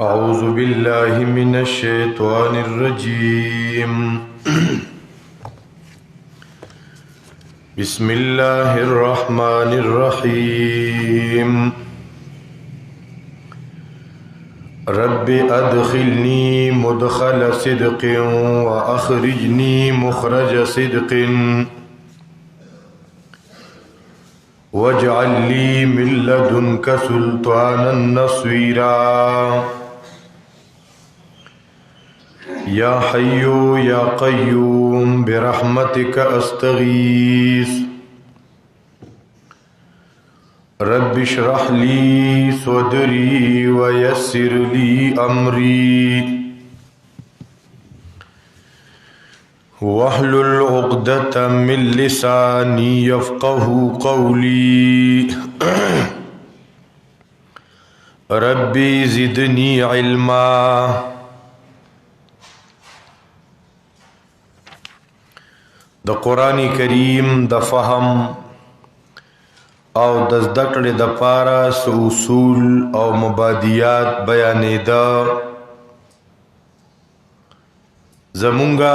أعوذ بالله من الشيطان الرجيم بسم الله الرحمن الرحيم رب أدخلني مدخل صدق وأخرجني مخرج صدق واجعل لي من لدنك سلطانا نصيرا يا حي يا قيوم برحمتك أستغيث رب اشرح لي صدري ويسر لي أمري واحلل عقدة من لساني يفقه قولي ربي زدني علما. د قرآن کریم د فهم او د زده کړې د پاره اصول او مبادیات بیانېده. زمونږه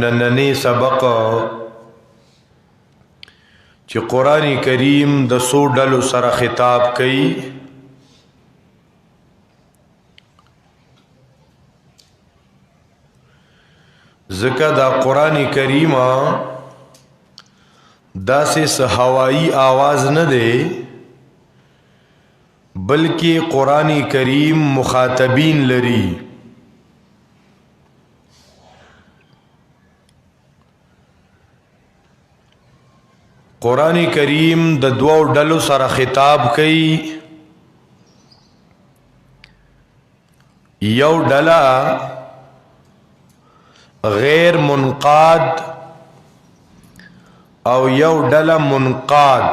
نننی سبق چې قرآن کریم د څو ډلو سره خطاب کوي. ځکه دا قرآن کریم داسې هوایی آواز نه دی، بلکې قرآن کریم مخاطبین لري. قرآن کریم د دوو ډلو سره خطاب کوي. یو ډله غیر منقاد او یو ډله منقاد.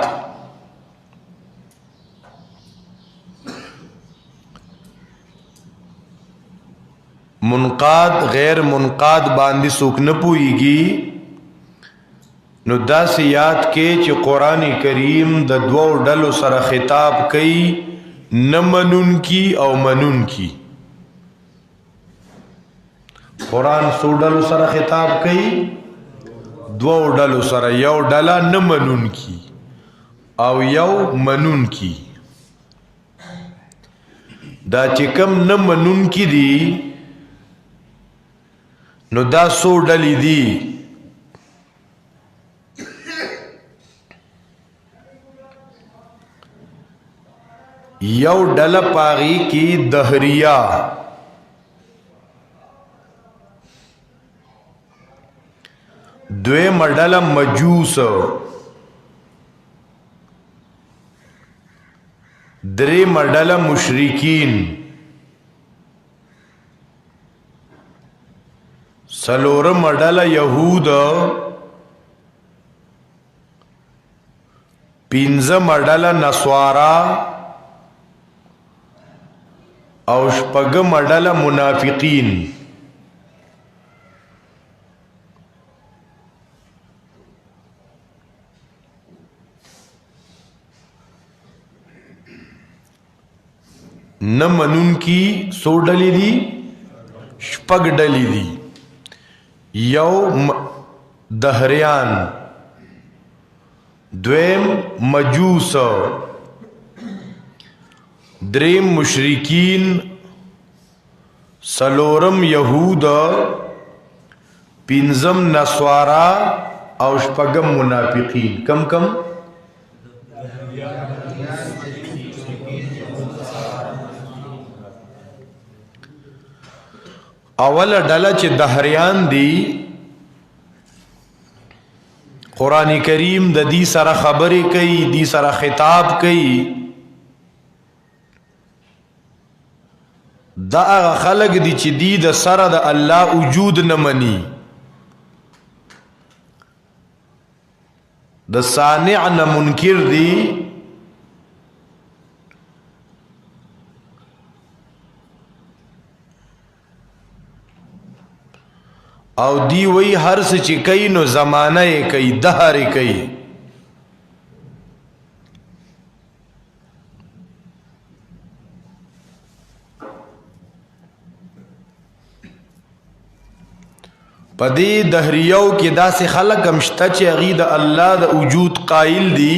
منقاد غیر منقاد باندې څوک نه پوهیږي، نو داسې یاد کې چې قرآن کریم د دوو ډلو سره خطاب کوي، نه منون کی او منون کی. قرآن څو ډلو سره خطاب کوي؟ دوو ډلو سره. یو ډله نه منون کی او یو منون کی. دا چې کم نه منون کی دی، نو دا څو ډلې دي. یو ډله پاغي کی دهریه، دویم ډله مجوس، دریم ډله مشرکین، څلورم ډله یهود، پنځم ډله نصارا او شپږم ډله منافقین. نه منون کی څو ډلې دي؟ شپږ ډلې دي. یو دهریان، دویم مجوس، دریم مشرکین، څلورم یهود، پنځم نصارا او شپږم منافقین. کم کم؟ اول ډله چې دهریان دي، قرآن کریم د دې سره خبرې کوي، دې سره خطاب کوي. دا هغه خلق دي چې دی د سره د الله وجود نه مني، د صانع نه منکر دي. او دی وی هر څه چې کوي نو زمانه یې کوي، دهر یې کوي. پدې دهریو کې داسې خلک هم شته چې هغوی د الله د وجود قایل دي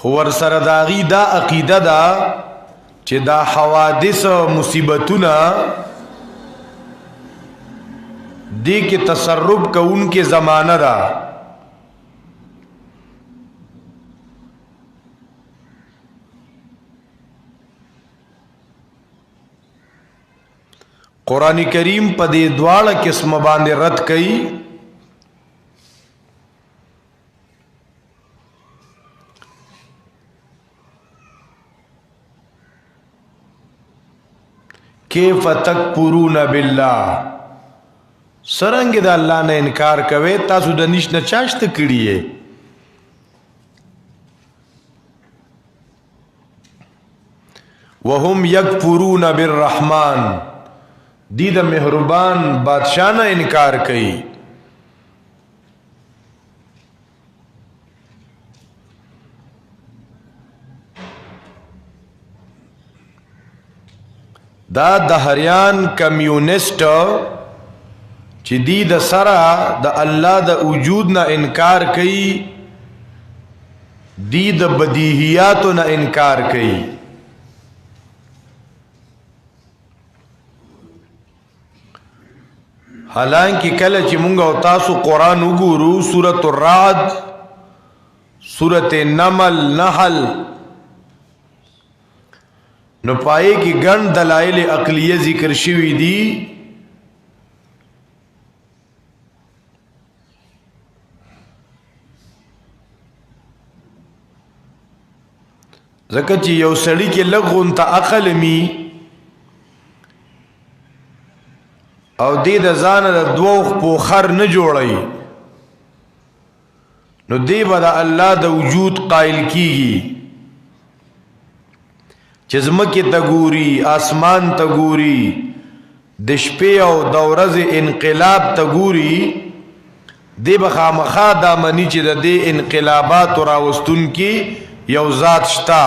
خو ورسره د هغوی دا عقیده ده چې دا حوادث مصیبتونه دې کې تصرف کوونکې زمانه ده قرآن کریم په دې دواړه قسم باندې رد کړي کیف تکفرون بالله سرنګ د الله نه انکار کوي تاسو د نشنه چاشت کړی یې وهم یکفرون بالرحمن دی د مهربان بادشاہ نه انکار کوي دا دهریان کمیونست چې دی د سره د الله د وجود نه انکار کوي دی د بدیهیاتو نه انکار کوي حالانکه کله چې مونږ او تاسو قرآن وګورو سورۃ الرعد سورۃ النمل نحل نو پائے کی گن دلائل عقلیه ذکر شوی دی زکه چې یو سړی کې لغون ته عقل می او دې د ځان د دوه پوخر نه جوړي نو دې به د الله د وجود قائل کیږي چې ځمکې ته ګوري آسمان ته ګوري د شپې او د ورځې انقلاب ته ګوري دې به خامخا دا مني چې د دې انقلاباتو راوستونکي یو ذات شته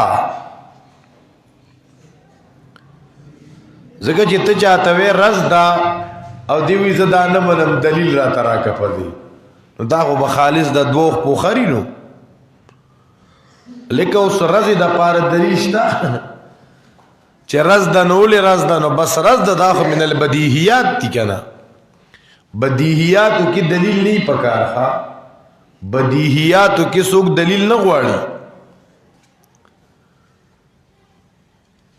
ځکه چې ته چاته وې رز دا او دیوی زدا نه منم دلیل را تراکه پدی نو دا خو به خالص د دوه پوخری نو لکه اوس رزي د پاره دلیل شته چې رز د نول رز د نو بس رز د داخو من البدیهیات دي کنه بدیهیاتو کې دلیل نه پکار ها بدیهیاتو کې څوک دلیل نه غواړي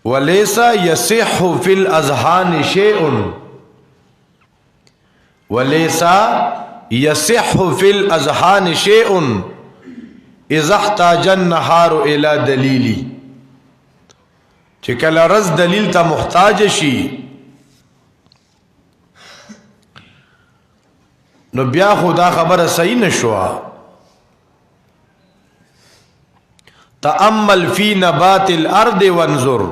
وليس يصح في الاذهان شيء وليس يصح في الاذهان شيء اذا احتاج النهار الى دليل چې کله رز دلیل ته محتاج شي نو بیا خدا خبره صحیح نشوا تأمل في نبات الارض وانظر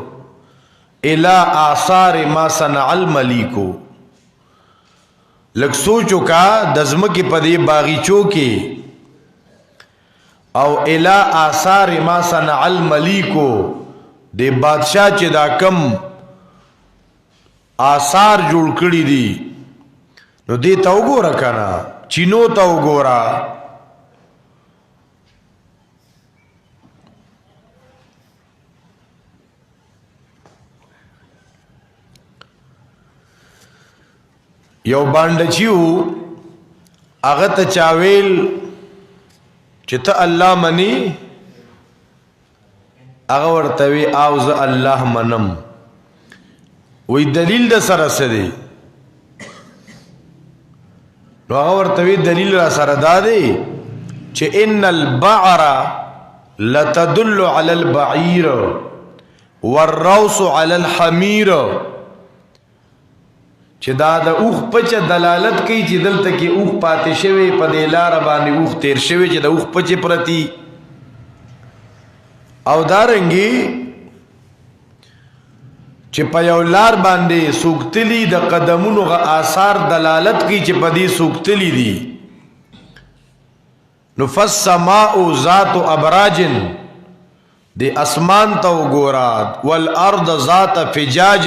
الى آثار ما صنع المليك لک سوچو کا دزمکی پدی باغیچو کی او الى آثار ما صنع الملیکو دی بادشاہ چې دا کم آثار جوړ کړی دي نو دی تا وګوره کنه چینو تا وګوره یو باندې چیو هغه ته چاویل چې ته الله منی هغه ورته وی او زه الله منم وی دلیل د سره سره نو هغه ورته وی دلیل را سره دادی چې ان البعر لتدل على البعير والروس على الحمير چې دا د اوخ پچ دلالت کوي چې دلته کې اوخ پاتې شوی په دې لار باندې اوخ تیر شوی چې د اوخ پچ پرتی او دارنګي چې په یو لار باندې سوکتلی د قدمونو غ آثار دلالت کوي چې په دې سوکتلی دي نفس سماء ذات ابراج دی اسمان ته وګورا والارض ذات فجاج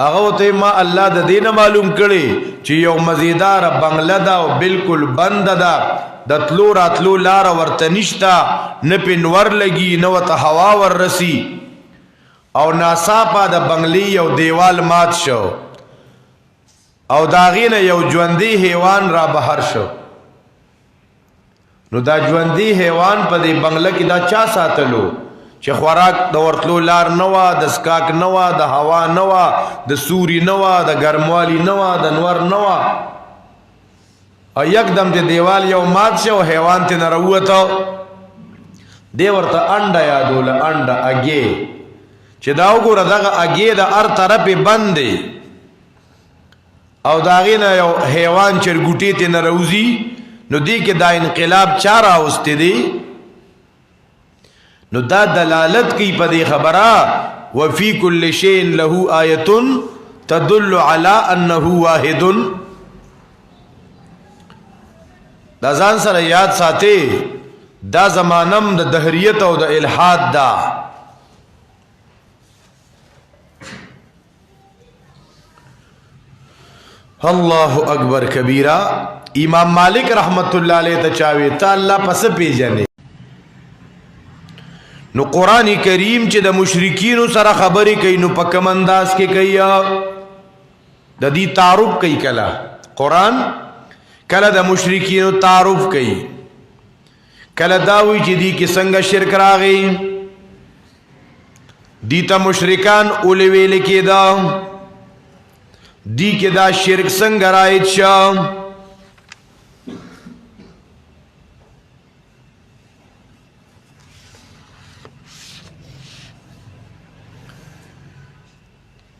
هغه ته ما الله د دینه معلوم کړي چې یو مزیدار بنگله ده او بالکل بند ده د تلو راتلو لار ورته نشتا نه پنور لګي نه وته هوا ور رسی او ناصافه د بنگلی یو دیوال مات شو او داغینه یو ژوندۍ حیوان را بهر شو نو دا ژوندۍ حیوان په دې بنگله کې دا چا ساتلو چې خوراک د ورتلو لار نه وا د سکاک نه وا د هوا نه وا د سوري نه وا د ګرموالي نه وا د نور نه وا او یکدم د دیوال یو مات شو حیوان ته نه راووته دی ورته انډه یادول انډه اگې چې دا وګوره دغه اگې د هر طرفې بند دی او داغینه یو حیوان چرګوټي ته نه راوځي نو دی کې دا انقلاب چا راوستی دی نو دا دلالت کی په دې خبره وفي كل شيء له آیه تدل على انه واحد دا ځان سره یاد ساتي دا زمانم د دهریت او د الحاد دا الله اکبر کبیره امام مالک رحمت الله علیه ته چاوي ته الله پس پیژنې نو قرآن کریم چې د مشرکین سره خبرې کوي نو په کوم انداز کې کوي د دې تعارف کوي کله قرآن کله د مشرکین تعارف کوي کله دا وی چې دې کې څنګه شرک راغی دې ته مشرکان اولې ویل کېدا دې کې دا شرک څنګه راځي چې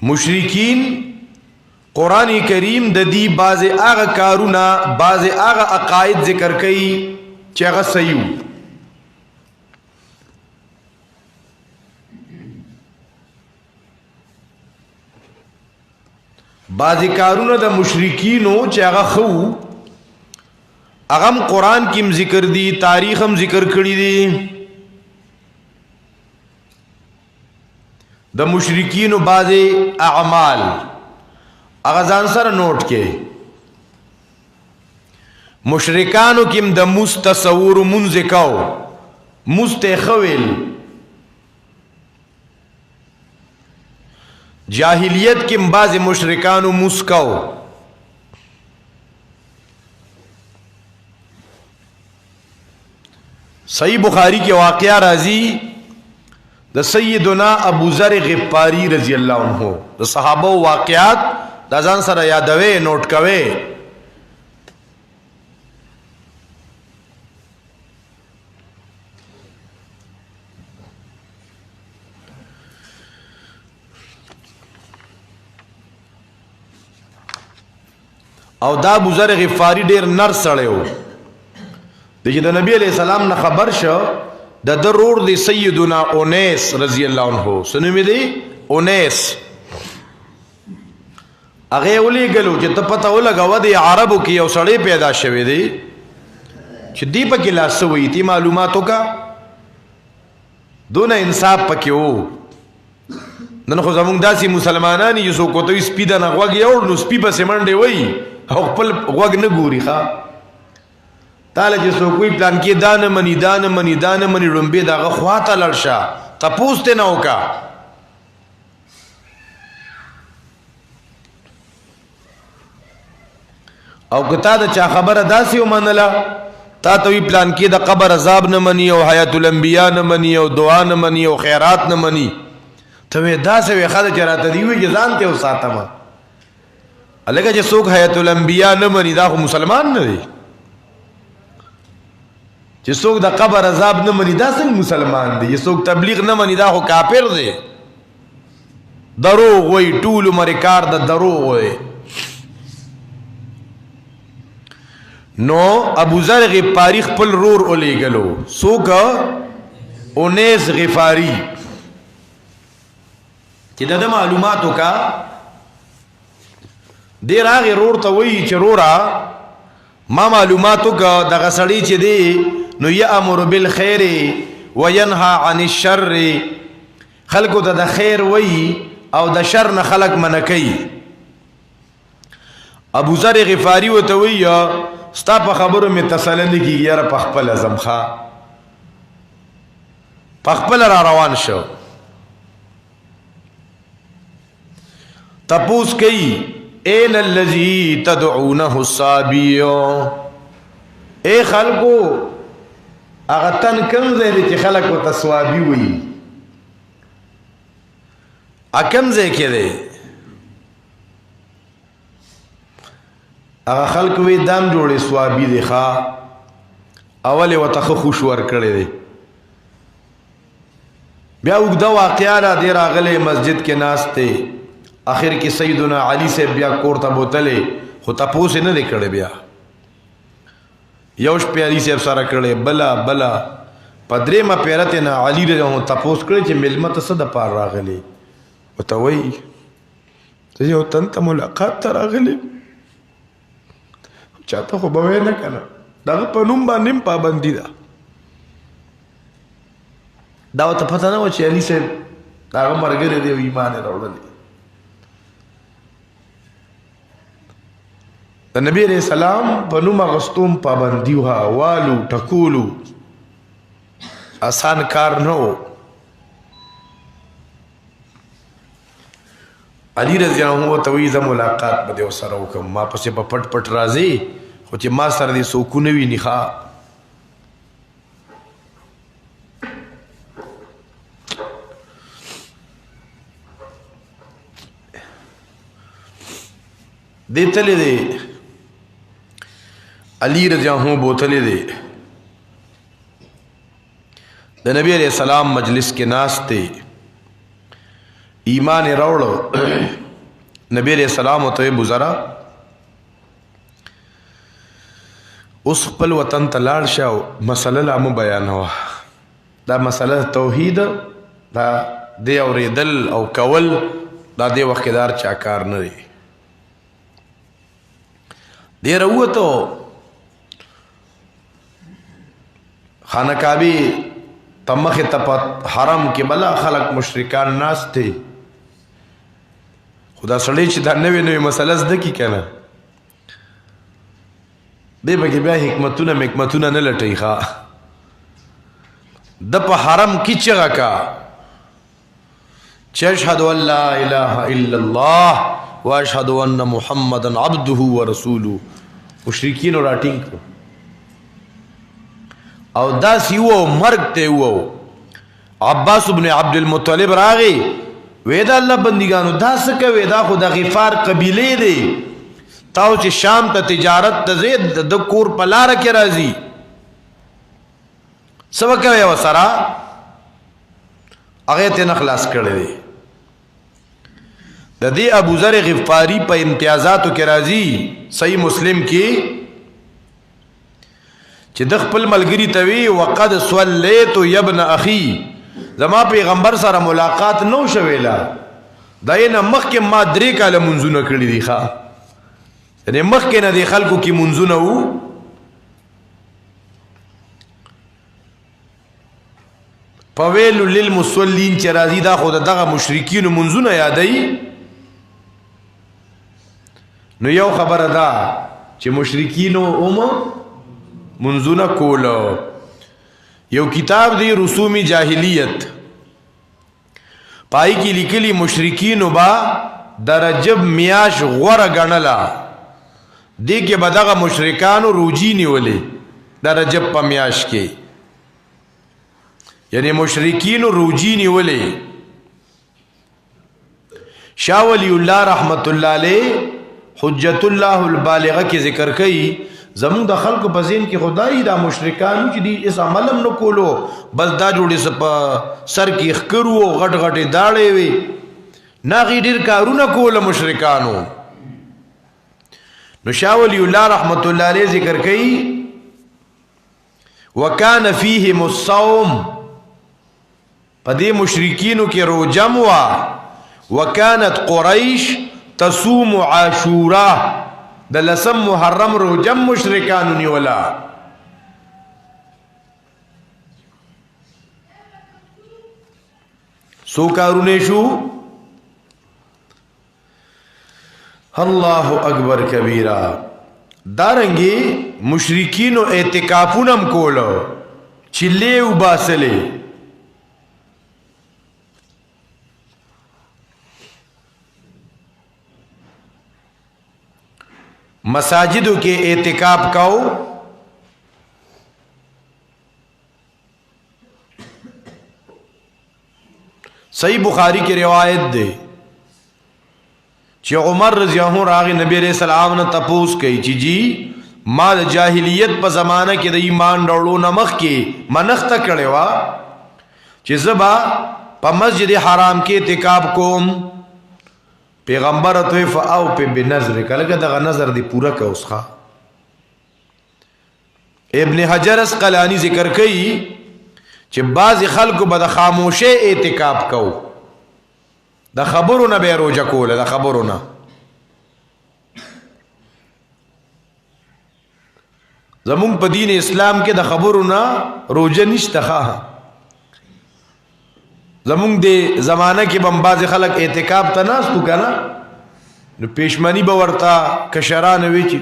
مشرکین قرآن کریم د دې بعض هغه کارونه بعض هغه عقاید ذکر کوي چې هغه صحیح بعض کارونه د مشرکینو چې هغه خو هغه قرآن کې ذکر دي تاریخ هم ذکر کړی دي د مشرکینو بعض اعمال هغه ځان سره نوٹ کې مشرکانو کې د مستصور منځکاو مستخویل جاہلیت کې بعض مشرکانو مسکاو صحیح بخاری کې واقعہ راځي د سیدنا ابو ذر غفاری رضی اللہ عنہ د صحابه واقعات د ځان سره یادوي نوٹ کوي او دا ابو ذر غفاری ډیر نر سړی و چې د نبی علیہ السلام نه خبر شو د ضرور دی سیدنا اونیس رضی اللہ عنہ سنوی دی اونیس اغه ولي ګلو چې ته پته ولګاو دی عربو کې یو سړی پیدا شوی دی چې دی په کې لاس وې تی معلوماتو کا دون انصاف پکې وو نن خو زمونږ داسې مسلمانان یو څوک ته سپی د نغوګ یو نو سپی په سیمنډې وای او خپل غوګ نه ګوري ښا تعالی چې څوک وی پلان کې دان منی رومبه دغه خواته لړشه تپوس ته نه وکا او کتا د چا خبره داسې ومنله تا ته وی پلان کې د قبر عذاب نه منی او حیات الانبیاء نه منی او دعا نه منی او خیرات نه منی ته وی داسې وی خاله چراته دی وی ځان ته وساتما الګه چې څوک حیات الانبیاء نه منی دا خو مسلمان نه دی چې څوک د قبر عذاب نه مني دا څنګه مسلمان دی چې څوک تبلیغ نه مني دا خو کافر دی دروغ وای ټول عمر کار د دروغ وای نو ابو ذر غفاری خپل رور الیګلو څوک اونیس غفاری چې د معلوماتو کا ډیر هغه رور ته وای چې رورا ما معلوماتو کا د غسړی چې دی نو یامر بالخير وینها عن الشر خلقو ته د خیر وای او د شر نه خلق منکې. ابو ذر غفاری وته وی ستا په خبرو می تسلی نه کیږي یاره په خپل اعظم خا په خپل را روان شو. تپوس کئی این الذی تدعونه الصابی، اے خلقو اغا تن کم زیدی چی خلق و تصوابی وی اکم زی که دی اغا خلق وی دام جوڑی سوابی دی خوا اولی و تخ خوش ور کردی دی. بیا اگدا واقعانا دیر آغلی مسجد کے ناس تے آخر کی سیدنا علی سے بیا کورتا بوتلے خو تپوس نه دی کړی. بیا یوش پہ علی صاحب سارا کړی بلا بلا پدری ما پیرته نه علی رضی تپوس کړی چې ملمت صد پار راغلی وته وی ته یو تن ته ملاقات ته راغلی چاته خو به نه کنه دا په نوم باندې پابندی ده دا ته پته نه و چې علی صاحب دا مرګره دی ایمان راوړل. د نبی علیہ السلام په نوم غستوم پابندی وا والو ټکولو آسان کار نه و. علی رضی الله عنه ته وی ز ملاقات به سره وکم ما پسې په پټ پټ راځي خو چې ما سره دې سکون وی نه ښا. دې تلې دې علی رضی اللہ عنہ بوتلے دے دا نبی علیہ السلام مجلس کے ناس تے ایمان روڑو. نبی علیہ السلام تو بزرا اس خپل وطن تلاړ شاو مسئلہ لام بیان ہوا دا مسئلہ توحید دا دے اوریدل او کول دا دے وقتدار چاکار نری دے رہو تو خانہ کعبی تمخ تپت حرم کې بلا خلق مشرکان ناس ته خدا سړی چې دا نوې نوې مسله زده کی کنه دې پکې بیا حکمتونه نه لټي ښا د په حرم کې چغه کا چې اشهد ان لا اله الا الله واشهد ان محمدا عبده ورسوله مشرکین راټینګ او داسی وو مرگ تے وو. عباس ابن عبد المطلب راغی ویدا اللہ بندگانو دا سکا ویدا خدا غفار قبیلے دے تاو چی شام تا تجارت تا زید دا کور پلارا کی رازی سبکا ویو سرا اغیت نخلاص کردے دے دا دی ابو ذر غفاری پا امتیازاتو کی رازی صحیح مسلم کی چې د خپل ملګری توی وقد صلیت یبن اخی زما پیغمبر سره ملاقات نو شویلا داینه مخکې ما درې کاله منځونه کړی دي ښا یعنی مخکې نه دی خلکو کې منځونه وو فویل للمصلین چې راځي دا خو دغه مشرکین منځونه یادای نو یو خبره ده چې مشرکین منځونه کولو. یو کتاب دی رسوم جاہلیت پای کی لیکلی مشرکین با د رجب میاش غوره غنلا دی کې بدغه مشرکانو روجی نیولې د رجب په میاش کې یعنی مشرکین روجی نیولې. شاہ ولی اللہ رحمت اللہ علیہ حجت اللہ البالغہ کی ذکر کئی زمون د خلق په ذهن کې خدای دا مشرکان چې دي اس عملم نو کولو بس دا جوړې سر کې خکرو غټ غټې داړې وي ناغي ډیر کارونه کوله مشرکانو. نو شاه ولی الله رحمت الله علیه ذکر کوي وکانه فیهم الصوم پدې مشرکینو کې روزه وا وکانت قریش تصوم عاشوراء د لسم محرم روجم مشرکانو نیولا. سو کارونه شو اللہ اکبر کبیرہ. دارنگی مشرکینو اعتکافونم کولو چلے وباسلے. مساجدوں کے اعتکاف کاؤ. صحیح بخاری کی روایت دے چی عمر رضی اللہ عنہ راغی نبی علیہ السلام نے تپوس کئی چی جی ما دا جاہلیت پا زمانہ کی دا ایمان ڈوڑو نمخ کی منخت کڑے وا چی زبا پا مسجد حرام کے اعتکاف کوم. پیغمبر توی فاو پی بنظر کلگا دا نظر دی پورا کا اسخا. ابن حجر اسقلانی ذکر کئی چی بعض خلقو با دا خاموشے اعتکاف کو دا خبرو نا بے روجہ کولا دا خبرو نا. زمون پا دین اسلام کے دا خبرو نا روجہ نشتا خواہ. زمون دے زمانہ کی بم باز خلق اعتکاف تا ناستو کنا نو پیشمانی باورتا کشران ویچی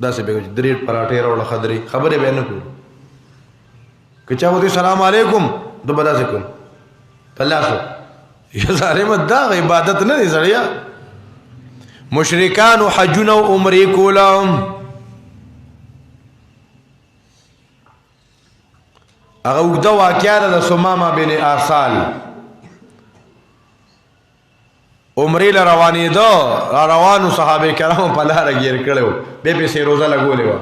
دا سے بیگو چی دریر پراٹے روڑا خدری خبرے بینو کو کچا ہوتی سلام علیکم دو بدا سے کن اللہ سو یہ سارے مت دا عبادت نہ دی سڑیا. مشرکان و حجون و عمری کولام اگا اگدہ واقعہ دا سمامہ بن آسال عمری لروانی دو روانو صحابہ کرام پلارا گیر کڑے ہو بے پیسے روزہ لگو لے وا.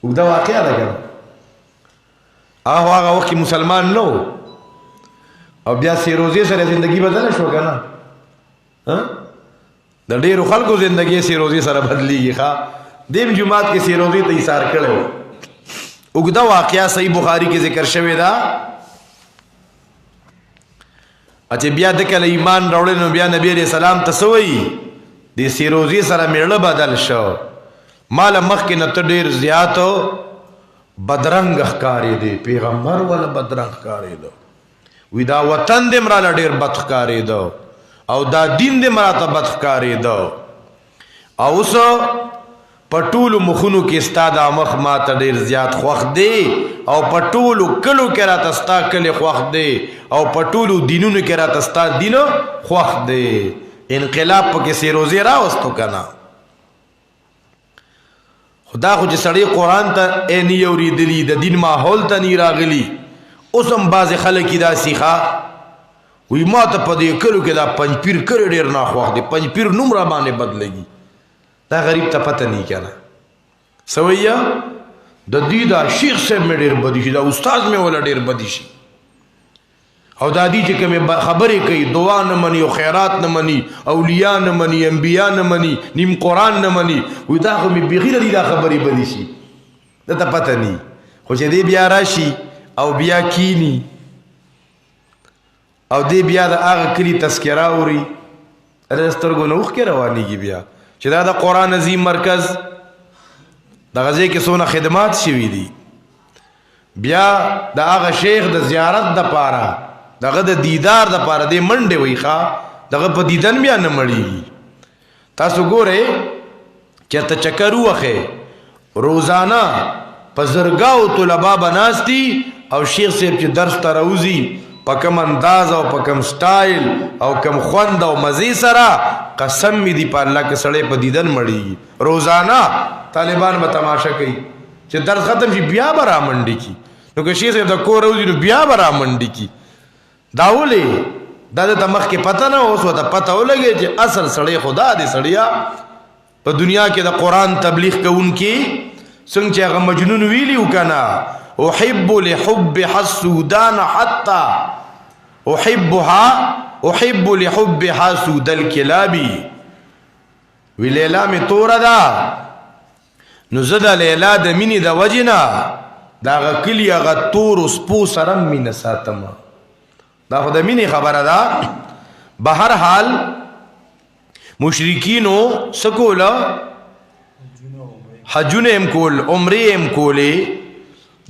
اگدہ واقعہ دا کرا آہو آگا وقت مسلمان نو او بیا سی روزے سر زندگی بدل شو کنا دا دیر خلقو زندگی سی روزے سر بدلی گی خواہ دیم جماعت کے سی روزے تیسار کڑے ہو. اگدہ واقعہ صحیح بخاری کے ذکر شوے دا اچھے بیا دکل ایمان روڑے نو بیا نبی علیہ السلام تسوئی دی سی روزی سر میڑ بدل شو مال مخ کے نتو دیر زیادو بدرنگ اخکاری دے پیغمبر والا بدرنگ اخکاری دو وی دا وطن دے مرالا دیر بدخکاری دو او دا دین دے مراتا بدخکاری دو او اسو پټولو مخونو کې ستا دا مخ ما ته ډېر زیات خوښ دی او پټولو کلو کې راته ستا کلی خوښ دی او پټولو دینونو کې راته ستا دینو خوښ دی. انقلاب پکې سی روزې راوستو که نه خدا خو چې سړی قرآن ته نی اورېدلي د دین ماحول ته نی راغلي اوس هم بعضې خلک یې داسې ښه وی ما ته په دې کلو کې دا پنجپیر کلی ډېر ناخوښ دی پنجپیر نوم را باندې بدلږي دا غریب ته پته نہیں کنا سویا دا دی دا شیخ صاحب میں ډیر بدی شي دا استاد میں ولا ډیر بدی شي او دا دی چې کوم خبرې کوي دعا نه مني او خیرات نه مني اولیاء نه مني انبیاء نه مني نیم قرآن نه مني وی دا خو می بغیر دی دا خبرې بدی شي دا ته پته نہیں خو چې دی بیا راشي او بیا کینی او دی بیا دا هغه کلی تذکرہ اوري رسترګو نوخ کې روانيږي بیا چې دا د قرآن عظیم مرکز د غزې کې څونه خدمات شوي دي بیا د هغه شیخ د زیارت د پاره دغه د دیدار د پاره د منډې وي ښا دغه په دیدن بیا نه مړیږي. تاسو ګورئ چېرته چکر ووښئ روزانه په زرګاو طلبا بناستي او شیخ صاحب چې درس ته راوځي په کم انداز او په کم سټایل او کم خوند او مزې سره قسم می دی په الله کې سړی په دیدن مړیږي. روزانه طالبان به تماشا کوي چې درس ختم شي بیا به را منډې کی نو که شیخ صاحب د کور راوځي نو بیا به را منډې کی. دا ولې دا د ته مخکې پته نه اوس ورته پته ولګي چې اصل سړی خدا دی سړیا په دنیا کې د قرآن تبلیغ کوونکي څنګه چې هغه مجنون ویلي وکنه احب لحبها السودان حتى احبها احب لحبها سود الكلاب وی لیلا می تورا دا نو زدا لیلا د مینی د وجنا دا غکلی غ تور سپو سرم مین ساتم دا خو د مینی خبره ده. بهر حال مشرکینو سکولا حجونه ام کول عمره ام کوله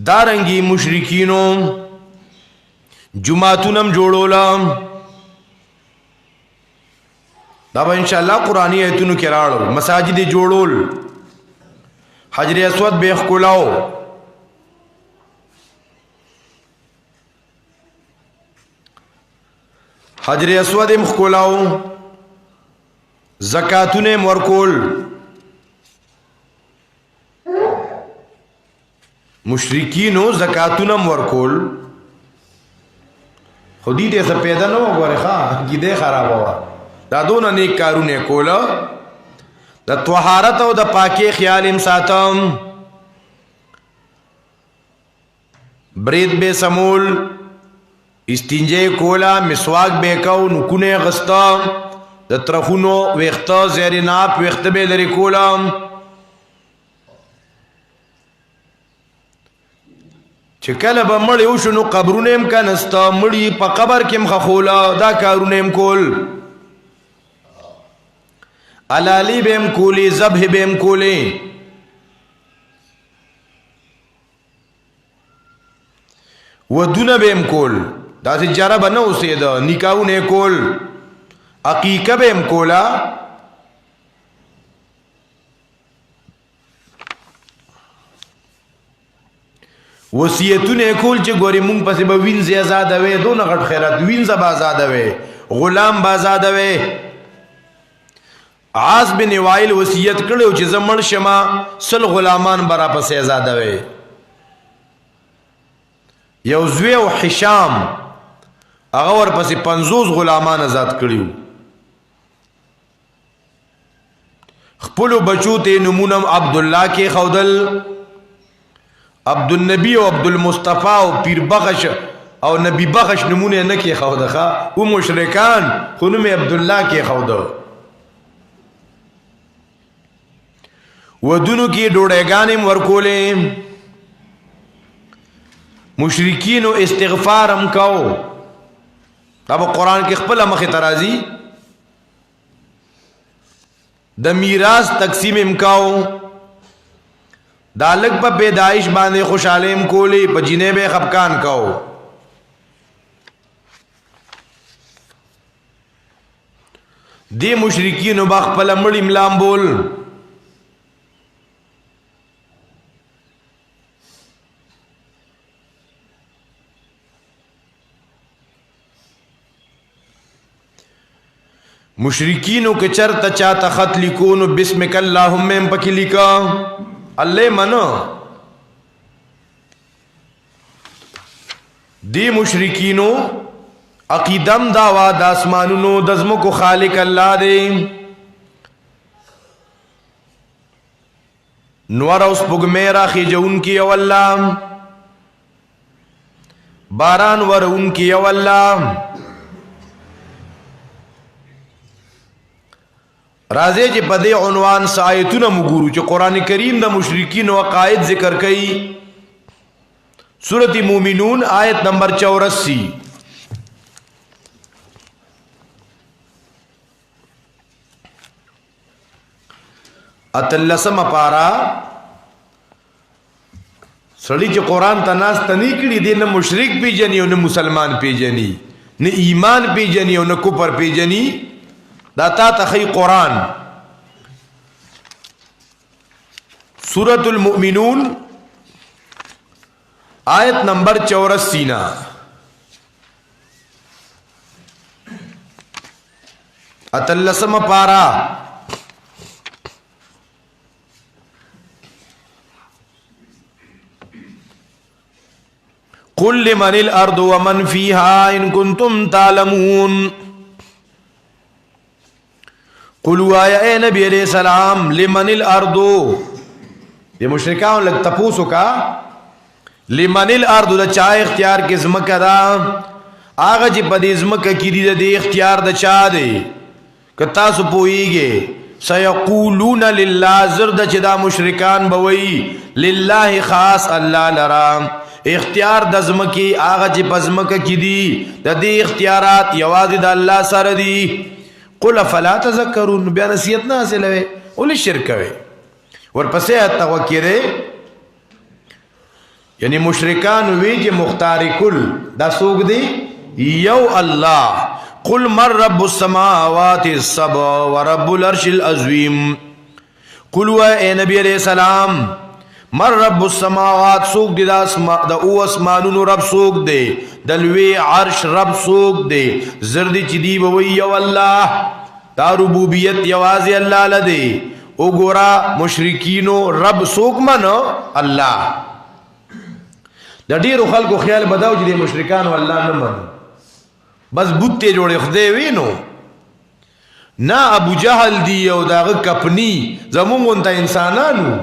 دارنگی مشرکینو جماعتونم جوڑولا دا به انشاءالله قرآنی ایتونو کې راړو مساجد جوړول حجر اسود به ښکلاو حجر اسود هم ښکلاو زکاتونه ورکول مشرکینو زکاتونه ورکول خودی دې څه پیدا نه وګوره ښا گیده خراب وا دا دونه نیک کارونه کوله د طهارت او د پاکي خیال هم ساتم برید به سمول استنجه کولا مسواک به کو نکونه غستا د ترخونو ویخته زیر ناپ ویخته به لري کولا چې کله به مړ یو شنو قبرونه هم کنستا مړی په قبر کې مخخولا دا کارونه هم کول علالی به هم کولی ذبح به هم کولی ودونه به هم کول دا چې جره به نه اوسېده نکاحونه کول عقیقه به هم کولا وصیتونه کول چې ګوري مونږ پسې به وینځي آزاد وي دونه غټ خیرات وینځه به آزاد وي غلام به آزاد وي عاص بن وائل وصیت کړو چې زمړ شمه سل غلامان برا پسې آزاد وي یو زوی او حشام هغه ور پسې 50 غلامان آزاد کړیو خپل بچو ته نمونم عبد الله کې خودل عبد النبی او عبد المصطفى او پیر بخش او نبی بخش نمونه نه کې خودخه او مشرکان خو نوم عبد الله کې خوده ودونو کې ډوډېګانې ورکولې مشرکین استغفار هم کاو دا په قران کې خپل مخه ترازی د میراث تقسیم هم کاو دالک په پیدائش باندې خوشاله هم کولی په جنې به خفقان کاو دی مشرکین باغ په لمړی ملام بول مشرکینو که چرته چاته خط لیکونو بسمک اللهم هم پکې لیکا الله منو دی مشرکینو عقیدم داوا د اسمانونو د زمکو خالق الله دی نور اوس پګمه راخي جون کی او الله باران ورون کی او الله راځي چې په دې عنوان آیتونه وګورو چې قران کریم د مشرکین او عقاید ذکر کوي سورۃ مومنون آیت نمبر 84 اتلسم پارا سړی چې قران ته ناس تنی کړي دي نه مشرک پیجنی او نه مسلمان پیجنی نه ایمان پیجنی او نه کفر پیجنی دا تا تخی قرآن سورة المؤمنون آیت نمبر 84 اتلسم پارا قل لمن الارض ومن فيها ان كنتم تعلمون قلوا اے نبی علیہ السلام لمن الارض یہ مشرکان لگ تپوسو کا لمن الارض دا چا اختیار کس مکہ دا آغا جی پا دیز مکہ کی دی اختیار دا چا دے کتا سو پوئی گے سیقولون للہ زرد چی دا مشرکان بوئی للہ خاص اللہ لرام اختیار دا زمکی آغا جی پا زمکہ کی دا دی اختیارات یوازی دا اللہ سر دی قل فلا تذکرون بیا نصیحت نه حاصلوي ول شرک وي ورپسې توکل یعنی مشرکان وی چې مختار کل دا سوق دی یو الله قل من رب السماوات السبع ورب العرش العظیم قل و اے نبی علیہ السلام من رب السماوات سوک دے دا او اسمانونو رب سوک دے دلوی عرش رب سوک دے زردی چی دی بوئی یو اللہ دا ربوبیت یوازی اللہ لدے او گورا مشرکینو رب سوک منو اللہ دا دیر خلقو خیال بداو جی دے مشرکانو اللہ نمانو بس بوتے جوڑے خدے وینو نا ابو جہل دی او دا کپنی زمونگون تا انسانانو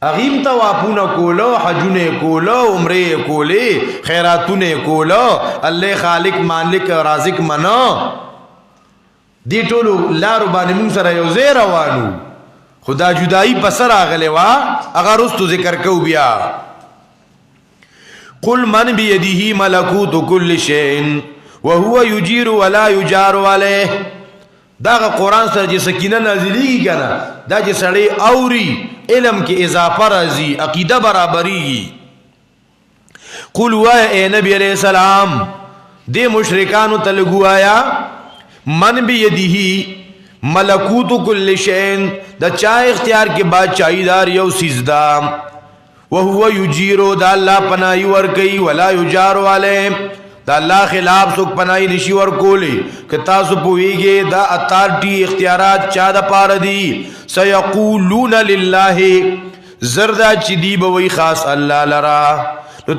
اغیم تا واپونا کولو حجونے کولو عمرے کولے خیراتونے کولو اللہ خالق مالک رازق منا دی ټولو لارو باندې مونږ سره یو ځای روانو خدا جدائی پسر آغلے وا اگر اس تو ذکر کو بیا قل من بیدیہی ملکوت کل شئین وهو یجیر ولا یجار علیہ دا قرآن سره جی سکینہ نازلی کی کنا دا جی سڑے اوری علم کی اضافہ رازی عقیدہ برابری قل وائے اے نبی علیہ السلام دے مشرکانو تلگو آیا من بیدیہی ملکوت کل شین دا چاہ اختیار کے بعد چاہی دار یو سیزدہ وہو یجیرو دا اللہ پناہی ورکی ولا یجارو علیہ دا اللہ خلاف سوک پناہی نشی ورکولی کہ تاسو پوئیگے دا اتارٹی اختیارات چاہ دا پار دی سیقولون للہ زردہ چی دی بوئی خاص اللہ لرا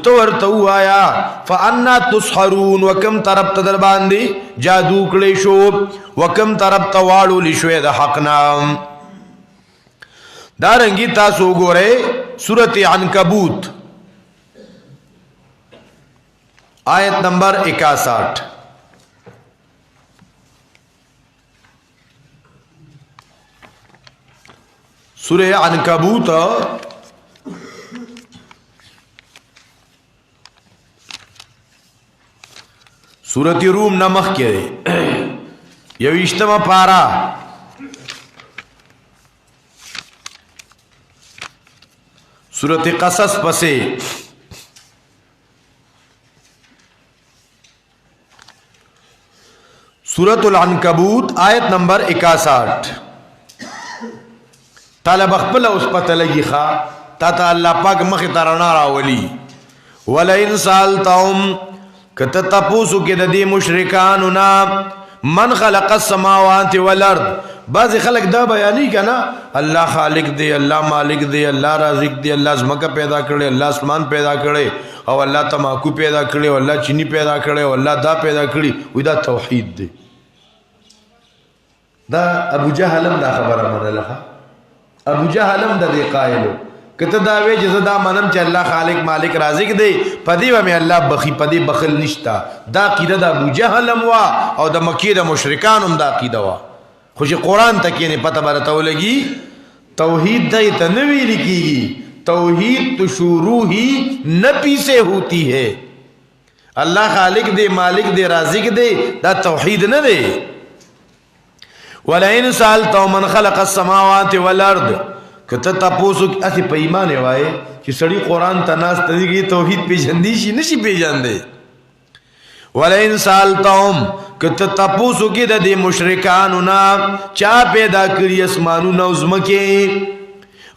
تو ورتو آیا فانا تسحرون وکم طرف تدر باندی جادو کلے شو وکم طرف توالو لشوید حقنا دارنگی تاسو گو رہے سورت عنکبوت آیت نمبر 61 سورہ عنکبوت سورت روم نمخ کے یو اجتماع پارا سورت قصص پسے سورت العنکبوت آیت نمبر 61 طالب اخبر اس پتہ لگی خواہ تا اللہ پاک مخی ترنا راولی وَلَئِن سَأَلْتَهُمْ کتا تپوسو کی دی مشرکانونا من خلق السماوات والارض بعض خلق دا بیانی کنا اللہ خالق دے اللہ مالک دے اللہ رازق دے اللہ زمکہ پیدا کرے اللہ اسمان پیدا کرے او اللہ تماکو پیدا کرے او اللہ چینی پیدا کرے او اللہ دا پیدا کرے وی دا توحید دے دا ابو جہلم دا خبر من لخا ابو جہلم دا دے قائلو کتا داوے جزا دا منم چا اللہ خالق مالک رازق دے پدی و میں اللہ بخی پدی بخل نشتا دا قیدہ دا ابو جہلم وا او دا مکی دا مشرکانم دا قیدہ وا خوش قرآن تک یعنی پتہ برتاو لگی توحید دا یہ تنوی لکی گی توحید تو شروع ہی نپی سے ہوتی ہے اللہ خالق دے مالک دے رازق دے دا توحید نہ دے وَلَئِن سَأَلْتَهُ مَنْ خَلَقَ السَّمَاوَاتِ وَالْأَرْضِ کتا تپوسو اسی پیمانے وائے کہ سڑی قرآن تناس تنگی توحید پی جندیشی نشی پی جندے وَلَئِن سَأَلْتَهُمْ کتا تپوسو کی دا دے مشرکانونا چا پیدا کری اسمانونا ازمکے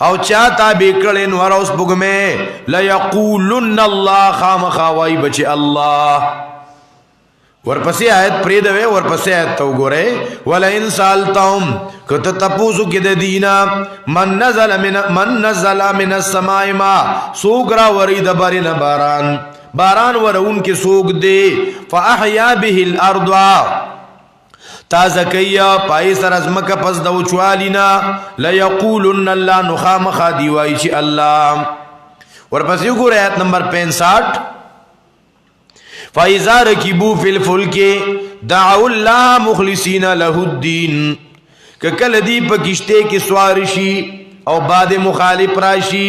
او چا تابع کرن ورا اس بگمے لَيَقُولُنَّ اللَّهِ خام خوائی بچے اللہ ورپسی آیت پریدوے ورپسی آیت تو گو رہے وَلَئِن سَأَلْتَهُمْ کتا تپوسو کی دا دینا من نزل من السماء ما سوگرا ورید برن باران باران ورون کے سوگ دے فَأَحْيَا بِهِ الْأَرْضُ تازکیا پائی سر ازمک پس دو چوالینا لَيَقُولُنَّ اللَّهِ نخام خادی وائچی اللہ ورپسی گو رہے آیت نمبر 65 فَإِذَا رَكِبُوا فِي الْفُلْكِ دَعَوُا اللَّهَ مُخْلِصِينَ لَهُ الدِّينَ کہ کل دی پا کشتے کی سوارشی او بعد مخالف راشی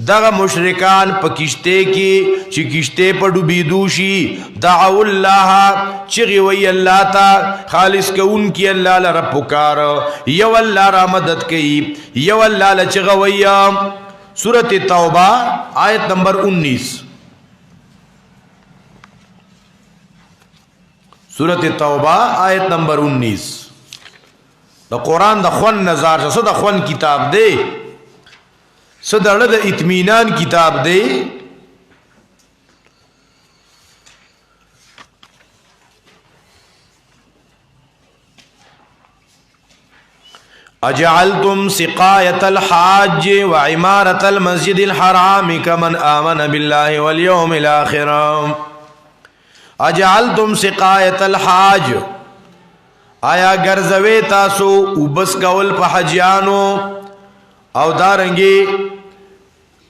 دغا مشرکان پا کشتے کی چی کشتے پا ڈوبیدوشی دعو اللہ چغی وی اللہ تا خالص کا ان کی اللہ لرب پکار یو اللہ را مدد کی یو اللہ لچغوی سورت توبہ آیت نمبر 19 سورت توبہ آیت نمبر 19. دا قرآن دا خون نظار شا، دا خون کتاب دے، دا اطمینان کتاب دے. اجعلتم سقایت الحاج وعمارت المسجد الحرام کمن آمن باللہ والیوم الاخر. اجعلتم سقایت الحاج، آیا گرزوی تاسو اوبس کول پا حجیانو او دارنگی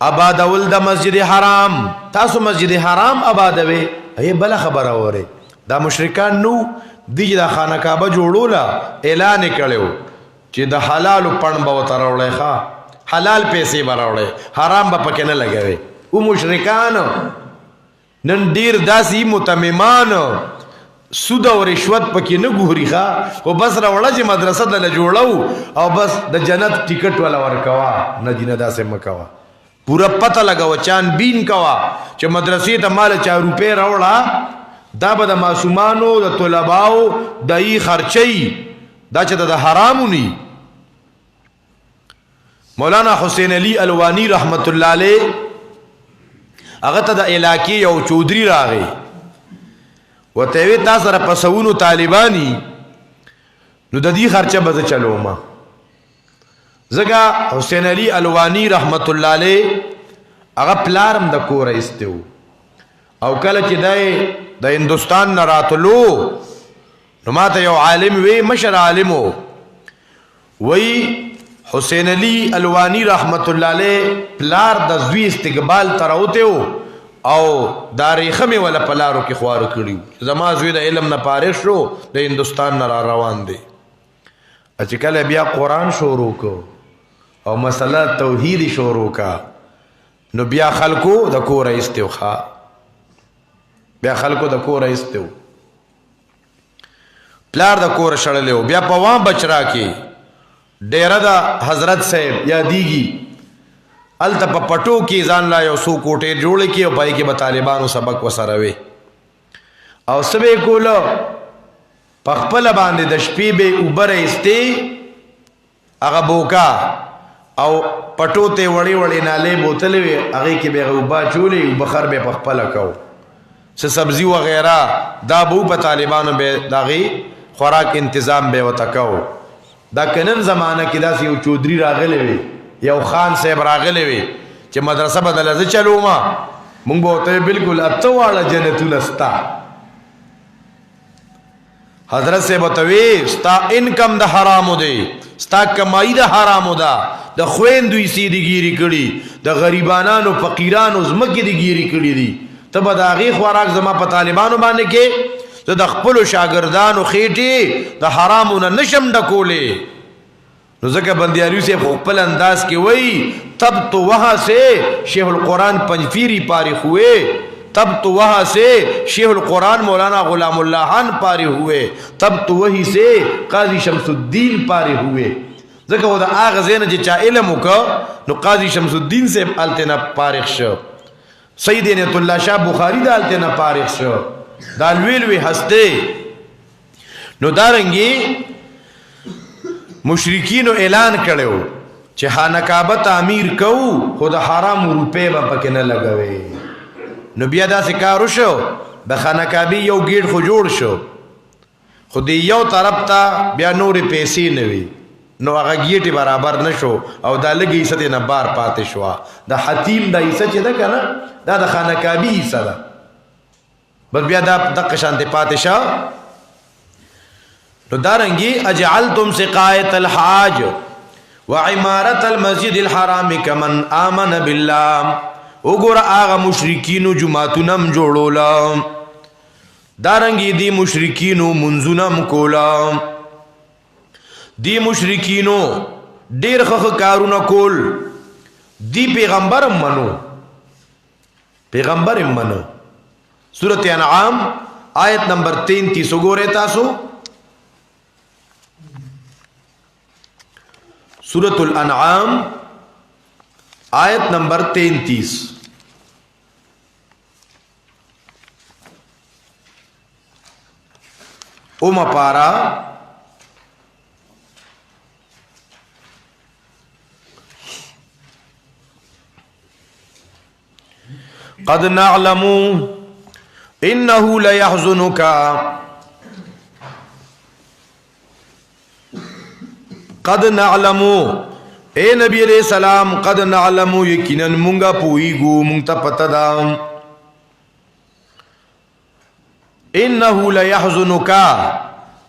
آبادول دا مسجد حرام. تاسو مسجد حرام آبادوی، اے بلا خبر آوری دا مشرکان نو دیج دا خانہ کعبہ جوڑولا اعلان کڑیو چی دا حلالو پن باوتا روڑے خواہ، حلال پیسے با روڑے، حرام با پکے نہ لگوے. او مشرکان نن دیر داسی متممان سود و رشوت پکی نه ګوري ښا، او بس راوړه چې مدرسه دله جوړو او بس د جنت ټیکټ ولا ورکوا. نه دینه داسې مکوا، پورا پته لګاوه چان بین کوا چې مدرسې ته مال 4 روپے راوړه، دا به د معصومانو د طلباو دای خرچي، دا چې د حرامو ني. مولانا حسین علی الوانی رحمت الله علیه هغه ته د علاقې یو چودري راغی، وته وی تاسو سره پسونو طالبانی نو د دې خرچه به چلو ما. زګه حسین علی الوانی رحمت الله علیه هغه پلارم د کور ایستو، او کله چې د هندستان نه راتلو نو ماته یو عالم وی، مشر عالمو وی حسین علی الوانی رحمت الله علیه پلار د زوی استقبال تراوته او داریخه می ولا پلارو کې خوار کړیو. زما زوی د علم نه پاره شو، د هندستان نه روان دی. چې کله بیا قرآن شروع کو او مسله توحید شروع کا نو بیا خلکو د کور استوخا، بیا خلکو د کور استو، پلار د کور شړلو. بیا په وام بچرا کې ډیره د حضرت صاحب یادېږي، الته په پټو کې ځان لا یو څو کوټې جوړې کې او پای کې به طالبانو سبق وسره وي او سبې کولو په خپل باندې د شپې به اوبر ایستې هغه بوکا او پټو ته وړې وړې نالې بوتلې وي، هغې کې به اوبه چولې او بخر به په خپله کو، څه سبزي وغیره دا به په طالبانو به د هغې خوراک انتظام به ورته کو. دا کنن زمانه کې داسې یو چودري راغلی وي، یو خان صاحب راغلی وي چې مدرسه بدله زه چلو ما، مونږ به ورته بلکل اته واړه جنتونه ستا. حضرت صاحب ورته وی ستا انکم د حرامو دی، ستا کمائی د حرامو ده، د خویندو یې سي دي ګیري کړي، د غریبانانو فقیرانو ځمکې دي ګیري کړي دي، ته به د هغې خوراک زما په طالبانو باندې کې زه د خپلو شاګردانو خېټې د حرامو نه نشم ډکولی. نو ځکه بندیاریو صاحب خپل انداز کې وی تب تو وہاں سے شیخ القرآن پنجفیری پارغ ہوئے، تب تو وہاں سے شیخ القرآن مولانا غلام اللہ خان پارغ ہوئے، تب تو وہی سے قاضی شمس الدین پارغ ہوئے. ځکه و د هغه ځای نه چې چا علم وکړ نو قاضی شمس الدین صاحب هلته نه فارغ شو، سید عنایت الله شاه بخاري د هلته نه فارغ شو، دا لوی لوی هسته. نو دارنګې مشرکینو اعلان کړو چې خانه کعبه تعمیر کوو خو د حرام روپے به پکې نه لګوي. نو بیا داسې کار وشو، د خانه کعبې یو ګیټ خو جوړ شو، خو د یو طرف ته بیا نورې پیسې نه وي، نو هغه ګیټې برابر نه شو او دا لږې حصه ترې نه بار پاتې شوه. د حتیم دا حصه چې ده که نه، دا د خانه کعبې حصه ده، بس بیا دا دقه شانتې پاتې شه. نو دارنگی اجعلتم سقایت الحاج وعمارت المسجد الحرام کمن آمن باللہ. اگر آغا مشرکینو جماعتونم جوڑولا، دارنگی دی مشرکینو منزونم کولا، دی مشرکینو دیر خخ کارونا کول، دی پیغمبرم منو، پیغمبرم منو. سورت انعام آیت نمبر 33 گورے تاسو، سورة الانعام آیت نمبر 33. اوم پارا قد نعلم انه ليحزنك قد نعلم اے نبی علیہ السلام قد نعلم یقینا مونگا پوئیگو مونگتا پتا دا انه لیحزنک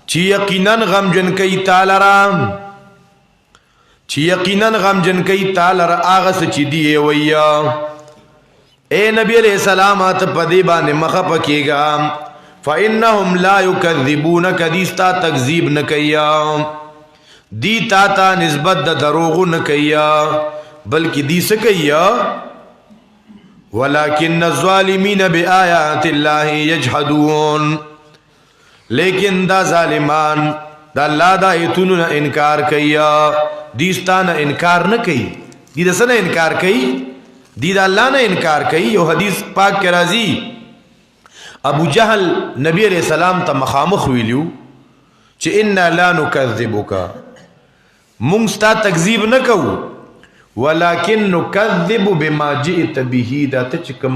چی یقینا غم جن کئی تالرام چی یقینا غم جن کئی تالر آغس چی دیئے ویا اے نبی علیہ السلام آت پدی بانے مخپ کی گا فإنهم لا يكذبونك دیستا تکذیب نکیا دی تا تا نسبت دا دروغ نکیا بلکہ دی سکیا ولیکن الظالمین بآیات اللہ یجحدون لیکن دا ظالمان دا اللہ دا ایتونو نا انکار کیا دیستا نا انکار نکی دی دا سنا انکار کئی دی دا اللہ نا انکار کئی یو حدیث پاک کے رازی ابو جہل نبی علیہ السلام تا مخامخ ویلیو چی انا لا نکذبوکا مونستا تکذیب نکو ولیکن نکذب بما جئت به دا تچکم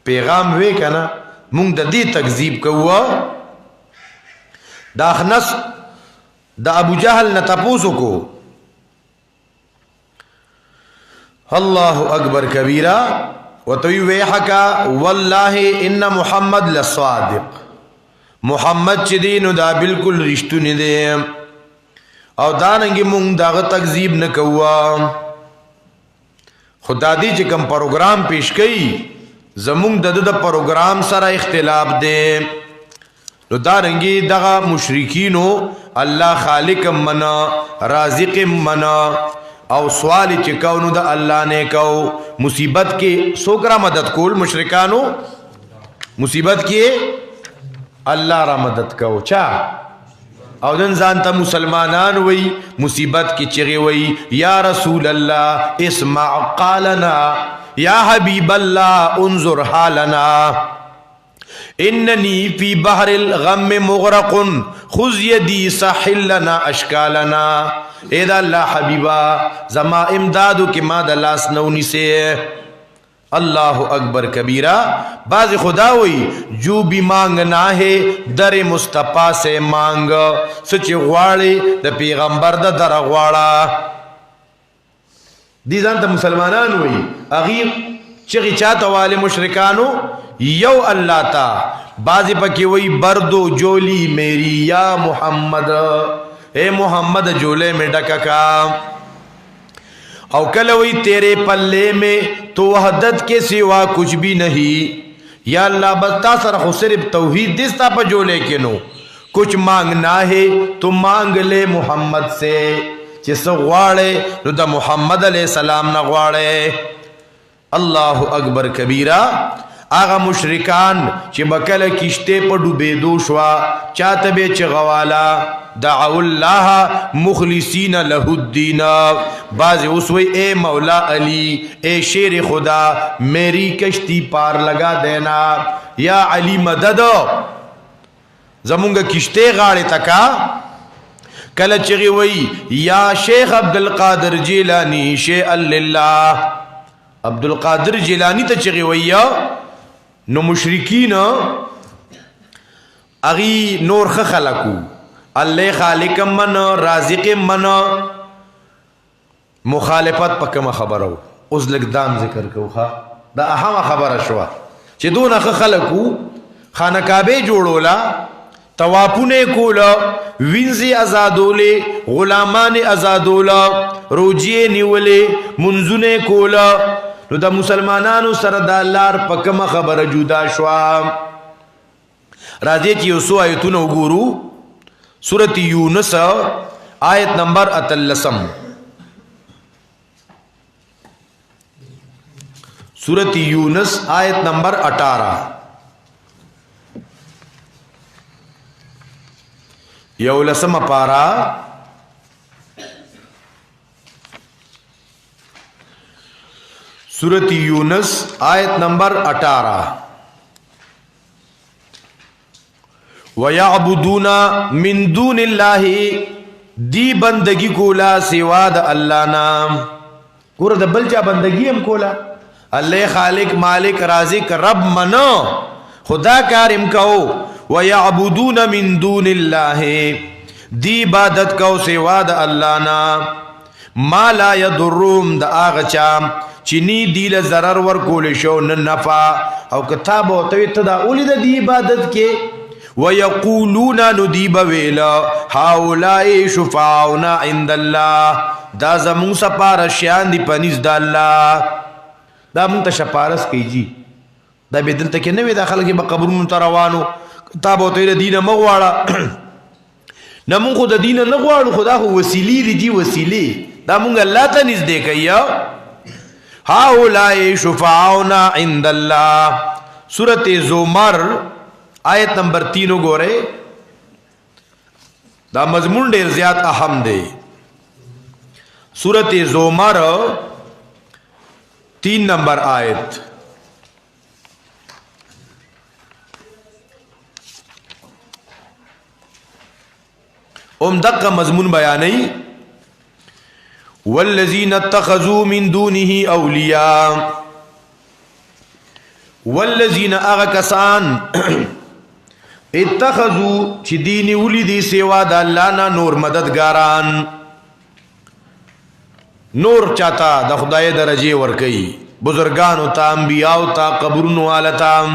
پیغام وے کنا مونگ دا دی تکذیب کوا دا اخنس دا ابو جہل نتپوسو کو اللہ اکبر کبیرہ وتوی ویحکا واللہ ان محمد لصادق محمد چی دینو دا بالکل رشتو ندے او داننگی مونگ داغ تکذیب نکوا خدا دی چی کم پروگرام پیش کئی زمونگ دا پروگرام سر اختلاف دے نو داننگی داغ مشرکینو اللہ خالق منا رازق منا او سوال چی کونو دا اللہ نے کو مصیبت کے سوکرا مدد کول مشرکانو مصیبت کے اللہ را مدد کو چا او دن زانتا مسلمانان وی مصیبت کی چغی وی یا رسول اللہ اسمع قالنا یا حبیب اللہ انظر حالنا اننی فی بحر الغم مغرق خذ یدی ساحل لنا اشکالنا اے دا اللہ حبیبا زما امدادو کی ما دا لاس نونی سے اللہ اکبر کبیرہ باز خدا ہوئی جو بھی مانگنا ہے در مصطفیٰ سے مانگ سچ غواڑی دا پیغمبر دا در غواڑا دیزان تا مسلمانان ہوئی اغیر چغی چاہتا والے مشرکانو یو اللہ تا بازی پکی وئی بردو جولی میری یا محمد اے محمد جولے میں ڈککا او کلوئی تیرے پلے میں تو وحدت کے سوا کچھ بھی نہیں یا اللہ بستا سرخو صرف توحید دستا پا جولے کے نو کچھ مانگنا ہے تو مانگ لے محمد سے چس غواڑے نو دا محمد علیہ السلام نا غواڑے اللہ اکبر کبیرہ آغا مشرکان چی بکل کشتے پا ڈوبے دوشوا چاہتا بے چی غوالا دعو اللہ مخلصین لہ الدین بعض اسوئی اے مولا علی اے شیر خدا میری کشتی پار لگا دینا یا علی مدد زمونگا کشتے غاڑے تکا کل چگی وئی یا شیخ عبدالقادر جیلانی شیئا للہ عبدالقادر جیلانی تا چگی وئی نو مشرکین اغی نور خلقو اللہ خالق من رازق من مخالفت پا کم خبرو اس لگدام ذکر کو دا احام خبر شوا چی دون خلقو خانکابے جوڑولا تواپونے کولا وینزی ازادولے غلامان ازادولا روجیے نیولے منزونے کولا نو دا مسلمانانو سر دا لار پا کم خبر جودا شوا راضی چی یسو آیتونو گورو سورت یونس آیت نمبر 38 سورت یونس آیت نمبر 18 یولسم پارا سورت یونس آیت نمبر 18 وَيَعْبُدُونَ مِن دُونِ اللَّهِ دی بندگی کولا سوا د اللہ نام. گورا دا بلچا بندگی ہم کولا اللہ خالق مالک رازق رب منو خدا کارم کو. وَيَعْبُدُونَ مِن دُونِ اللَّهِ دی عبادت کو سوا د اللہ نام ما لا یضرهم دا آغچا چنی دیل ضرر ورکول شو ننفع او کتاب و توی تدا اولی دا دی عبادت کے. وَيَقُولُونَ نُدِيبَ وَيْلَا هَؤُلَاءِ شُفَعَاؤُنَا عِنْدَ اللَّهِ دا زمون سپارس شیان دی پنیز دا اللہ دا مون تا شپارس کی جی دا بی دلتا که نوی دا خلقی با قبرون تروانو کتاب و توی دین مغوارا نمون خود دین نغوارو خدا خو وسیلی دی جی وسیلی دا مونگا اللہ تا نیز دے کئی هَؤُلَاءِ شُفَعَاؤُنَا عِنْدَ اللَّهِ. سورت زمر آیت نمبر 3 گورے دا مضمون ډیر زیات اہم دے. سورت زمر 3 نمبر آیت دقا مضمون بیانی والذین اتخذوا من دونه اولیاء والذین اغکسان اتخذو چی دینی اولی دی سوا دا اللہ نا نور مددگاران نور چاہتا دا خدای درجے ورکی بزرگانو تا انبیاءو تا قبرونو آلتا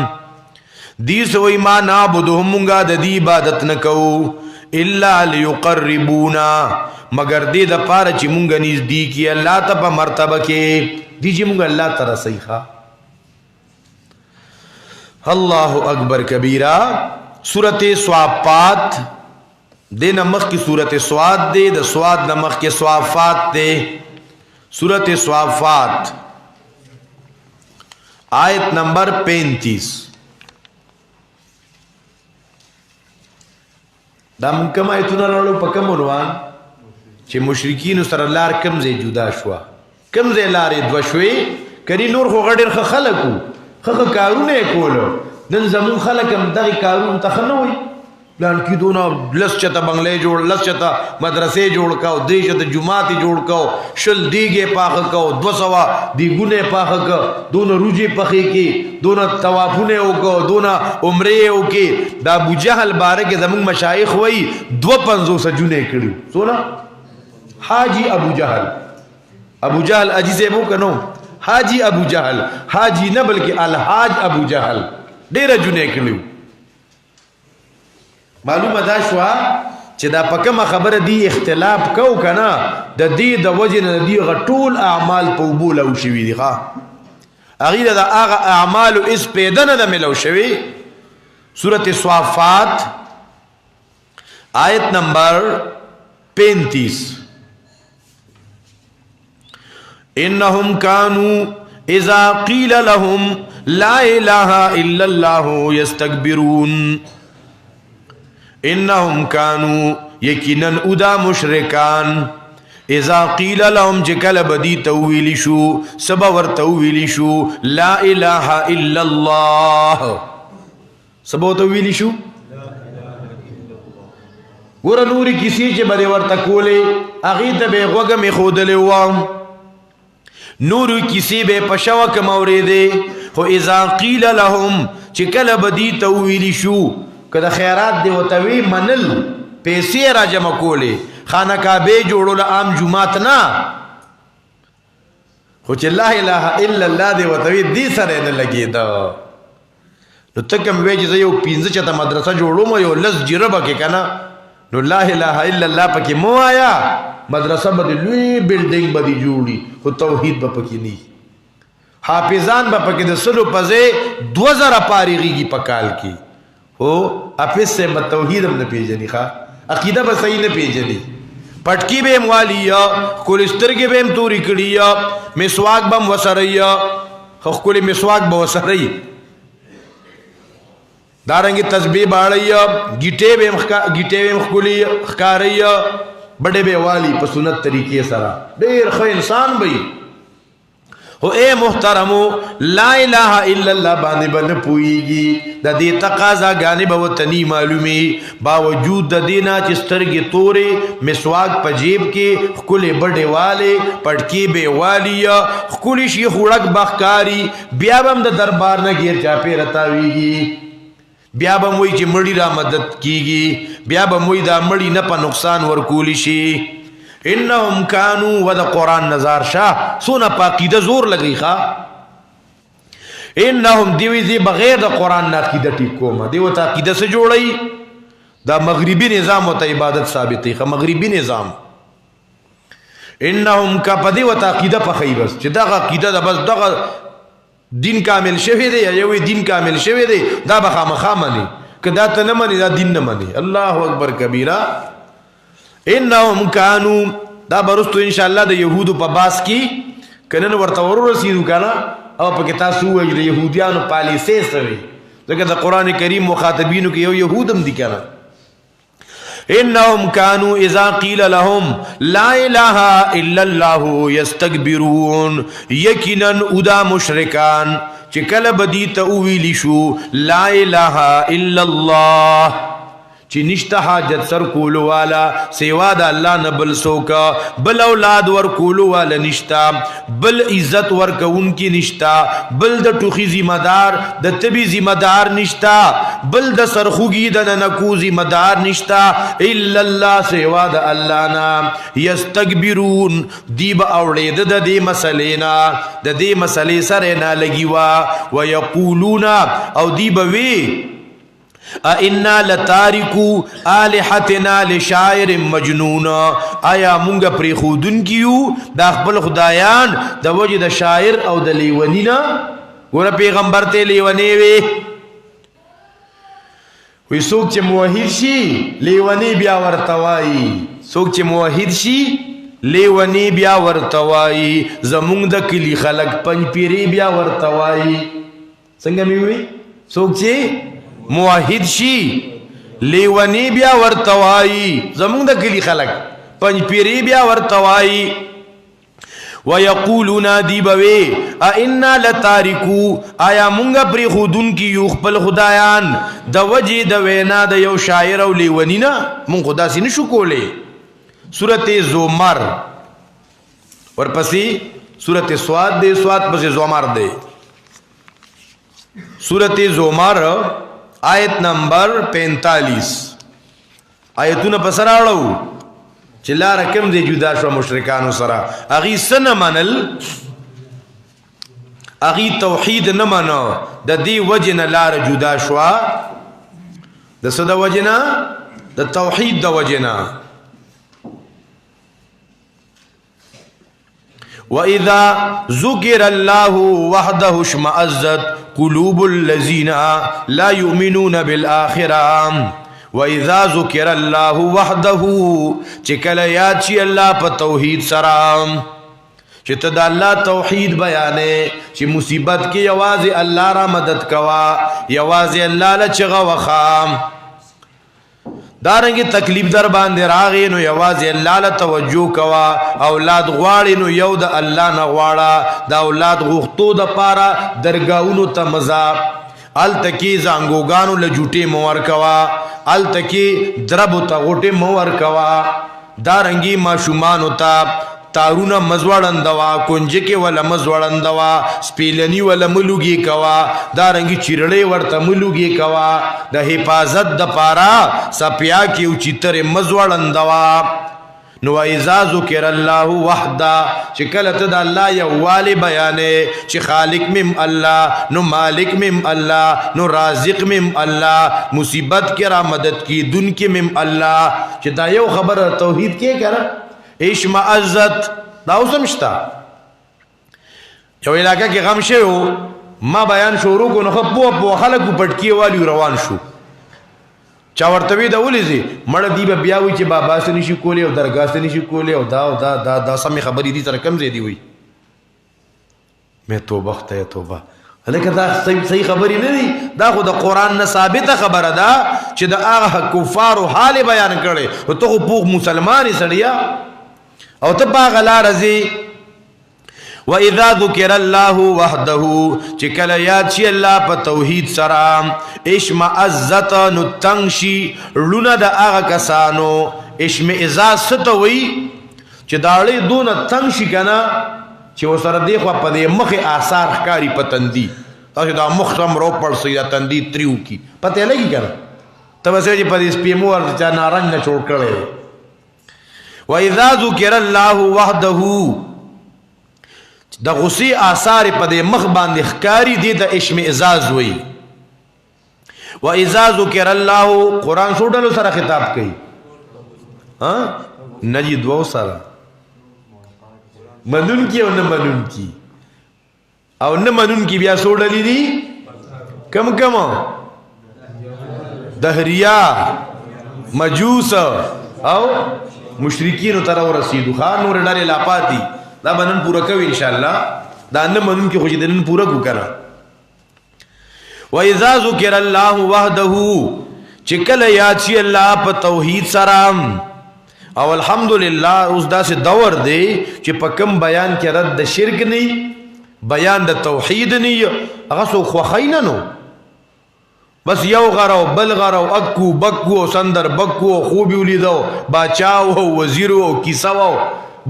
دی سوئی ما نابدهم منگا دا دی عبادت نکو الا لیقربونا مگر دی دا پارا چی منگا نیز دی کی اللہ تا پا مرتبہ کے دی چی منگا اللہ تا رسی خوا. اللہ اکبر کبیرہ. سورت سوافات دے نمخ کی سورت سواد دے دا سواد نمخ کے سوافات دے. سورت سوافات آیت نمبر 35 دا منکم آیتونا رولو پا کم عنوان چه مشرکین سر اللہ کم زی جدا شوا کم زی لار دوشوی کری نور خو غدر خلقو خخ کارونے کولو دن زمون خلقم دغی کارون تخنوی پلان کی دونا لس چتا بنگلے جوڑ لس چتا مدرسے جوڑ کاؤ دی چتا جماعتی جوڑ کاؤ شل دیگے پاک کاؤ 200 دی گنے پاک کاؤ دونا روجے پخی کی دونا توافونے ہو کاؤ دونا عمرے ہو کی دا ابو جہل بارے زمون مشایخ وئی 250 سجونے کڑی سونا حاجی ابو جہل اجی سے بو کنو حاجی ابو جہل حاجی نہ بلکہ الحاج ابو جہل ډیر جنې کړو. معلومه دا شوا چې دا پکمه خبره دی اختلاف کو کنه د دې د وجه نه دی غټول اعمال په بول او شوی دی ښا اغه دا هغه اعمال اس پیدا نه ملو شوی. سورۃ صافات آیت نمبر 35 انهم كانوا اذا قيل لهم لا اله الا الله يستكبرون. انهم كانوا یقینا ادا مشرکان اذا قيل لهم جکل بدی تویلی شو سبا ور تویلی شو لا اله الا الله سبا تویلی شو ور نور کسی چې بری ورته کولې اغه ته به غوګه می خودلې و نور کسی به پښوا ک موریدې خو اذا قيل لهم چکل بدی تویلی شو کدا خیرات دی وتوی منل پیسې را جمع کولې خانه کعبه جوړول عام جمعات نه خو چې لا اله الا الله دی وتوی دی سره نه لګیدا نو تکم وې چې یو 15 چته مدرسه جوړوم یو لز جربه کې کنه نو لا اله الا الله پکې مو آیا مدرسه بده لوی بلډینګ بده جوړي خو توحید به پکې نه حافظان به پکې د سلو پځه 2000 پاریږي پکال کې او حافظ سے توحید هم نه پیژني ښا عقیده به صحیح نه پیژني پټکی به موالیا کولسترګي به هم توري کړی مسواک بم وسریا خو کولې مسواک به وسریا دارنګي تسبیح باړیا گیټه به خولي خکاریا بڑے به والی په سنت طریقې سره ډېر ښه انسان وي خو اے محترمو لا الہ الا اللہ باندې بن پوئیگی دا دی تقاضا گانے بوتنی معلومی باوجود دا دینا چسترگی تورے مسواک پا جیب کے خکل بڑے والے پڑکی بے والی خکل شیخ اڑک بخکاری بیابم دا دربار نا گیر چاپے رتاویگی بیابم وی چی مڑی را مدد کیگی بیابم وی دا مڑی نا پا نقصان ورکولی شی انہم کانو و دا قرآن نظار شاہ سونا پاقیدہ زور لگی خواہ انہم دیوی دی بغیر دا قرآن نا عقیدہ ٹھیک کوما دیو تا عقیدہ سے جوڑائی دا مغربی نظام و تا عبادت ثابتی خواہ مغربی نظام انہم کا پا دیو تا عقیدہ پا خی بس چی دا عقیدہ دا بس دا دین کامل شوی دے یا یوی دین کامل شوی دے دا بخا مخامنی کہ دا تا نمانی دا دین نمانی اللہ اکبر کبیرہ انہم کانو دا برستو انشاءاللہ دا یہودو پا باس کی کنن ورطورو رسیدو کانا او پا کتاسو وی دا یہودیانو پالیسے سوی لیکن دا قرآن کریم مخاطبینو کی یو یہودم دی کانا انہم کانو اذا قیل لهم لا الہ الا اللہ یستکبرون یقیناً ادا مشرکان چکل بدی تاویلی شو لا الہ الا اللہ چی نشتا حاجت سر کولو والا سیوا دا اللہ نبل سوکا بل اولاد ور کولو والا نشتا بل عزت ور کون کی نشتا بل دا ٹوخی ذمہ دار دا تبی ذمہ دار نشتا بل دا سرخوگی دا نکو ذمہ دار نشتا الا اللہ سیوا دا اللہ نا یستکبرون دیب اوڑے دا دے مسلینا دا دے مسلے سرنا لگیوا ویقولونا او دیب وی اِنَّا لَتَارِكُوا آلِحَتِنَا لِشَاعِرٍ مَجْنُونَ آیا مونگا پری خودن کیو دا اخبر خدایان دا وجہ دا شاعر او دا لیونینا گورا پیغمبر تے لیونے وے وی سوک چے موحید شی لیونی بیا ورطوائی سوک چے موحید شی لیونی بیا ورطوائی زمونگ دا کلی خلق پنج پیری بیا ورطوائی سنگا میں ہوئی سوک چے موحد شی لیونی بیا ورتوائی زمون دا کلی خلق پنج پیری بیا ورتوائی ویقولونا دیبوے اِنَّا لَتَارِكُوا آیا مونگا پری خودن کی یو خپل خدایان دا وجہ دا وینا دا یو شاعر او لیونینا مونگ خدا سی نشو کولے سورت زمر ورپسی سورت سواد دے سواد پسی زمر دے سورت زمر آیت نمبر 45 آیتون پسر آڑو چلا رکم دے جدا شو مشرکانو سرا اغی سن منل اغی توحید نمانو دا دی وجن لار جدا شوا دا صدا وجنا دا توحید دا وجنا وَإِذَا ذُكِرَ اللَّهُ وَحْدَهُ اشْمَأَزَّتْ قُلُوبُ الَّذِينَ لَا يُؤْمِنُونَ بِالْآخِرَةِ وَإِذَا ذُكِرَ اللَّهُ وَحْدَهُ چکل یاد چی اللہ پا توحید سرام چی تدا اللہ توحید بیانے چی مصیبت کی یواز اللہ را مدد کوا یواز اللہ لچغا وخام دارنگی تکلیف در باندے راغی نو یوازی اللہ لتوجہ کوا اولاد غواری نو یو دا اللہ نغوارا دا اولاد غختو دا پارا درگاونو تا مزا ال تکی زانگوگانو لجوٹی موار کوا ال تکی دربو تا غوٹی موار کوا دارنگی ما شمانو تا تارونا مزوڑندوا کنجکی والا مزوڑندوا سپیلنی والا ملوگی کوا دارنگی چیرڑے ورطا ملوگی کوا دا حفاظت دا پارا سپیا کی اچیتر مزوڑندوا نو ایزا ذکر اللہ وحدا چکلت دا اللہ یوالی بیانے چی خالق مم اللہ نو مالک مم اللہ نو رازق مم اللہ مصیبت کی را مدد کی دن کی مم اللہ چی دا یو خبر توحید کی کرا اشمعزت دا او سمشتا یو علاقہ کی غم شے ہو ما بیان شروع کو نخب پو خلقو پٹکی والی روان شو چاورتوی دا اولی زی مڑا دی با بیاوی چی بابا سے نشی کولے او درگاہ سے نشی کولے او دا سمی خبری دی سر کم زیدی ہوئی میں توبہ خطا ہے توبہ لیکن دا صحیح خبری نہیں دا خود قرآن نا ثابت خبر دا چی دا آغا کفارو حال بیان کرے تو پوخ مسلمانی سڑیا او تب آغا لا رزی وَإِذَا ذُكِرَ اللَّهُ وَحْدَهُ چې کله یاد شي الله په توحید سره اشمئزت نو تنګ شي لونه د هغه کسانو اشمئزاز څه ته وایي چې داړې دونه تنګ شي که نه چې ورسره دی خوا په دې مخې آثار ښکاري په تندي تاسو دا مخ هم روپړسئ دا تندي تریو کي پته یې لګي که نه ته به سوچې په دې سپېمو ورته چا نارنج نه جوړ کړی دی وَإِذَا ذُكِرَ اللَّهُ وَحْدَهُ د غصې آثار په دې مخ باندې ښکاري دې ته اشمئزاز وایي وَإِذَا ذُكِرَ اللَّهُ قرآن څو ډلو سره خطاب کوي نه جي دوو سره منونکي او نه منونکي او نه منونکي بیا څو ډلې دي کم کم دهریا مجوس او مشرکین تر ورسیدو خان نور ډارې لا پاتې دا بنن پورا کوي ان شاء الله دا نه منون کې خو دې نن پورا کو کنه واذا ذکر الله وحده چې کله یاد شي الله په توحید سره او الحمدلله اوس دا سه دور دی چې په کم بیان کې رد د شرک نه بیان د توحید نه هغه سو خو خاینانو بس یو غرو بل غرو اکو بکو سندر بکو خوب ولیدو باچاو وزیرو کیساو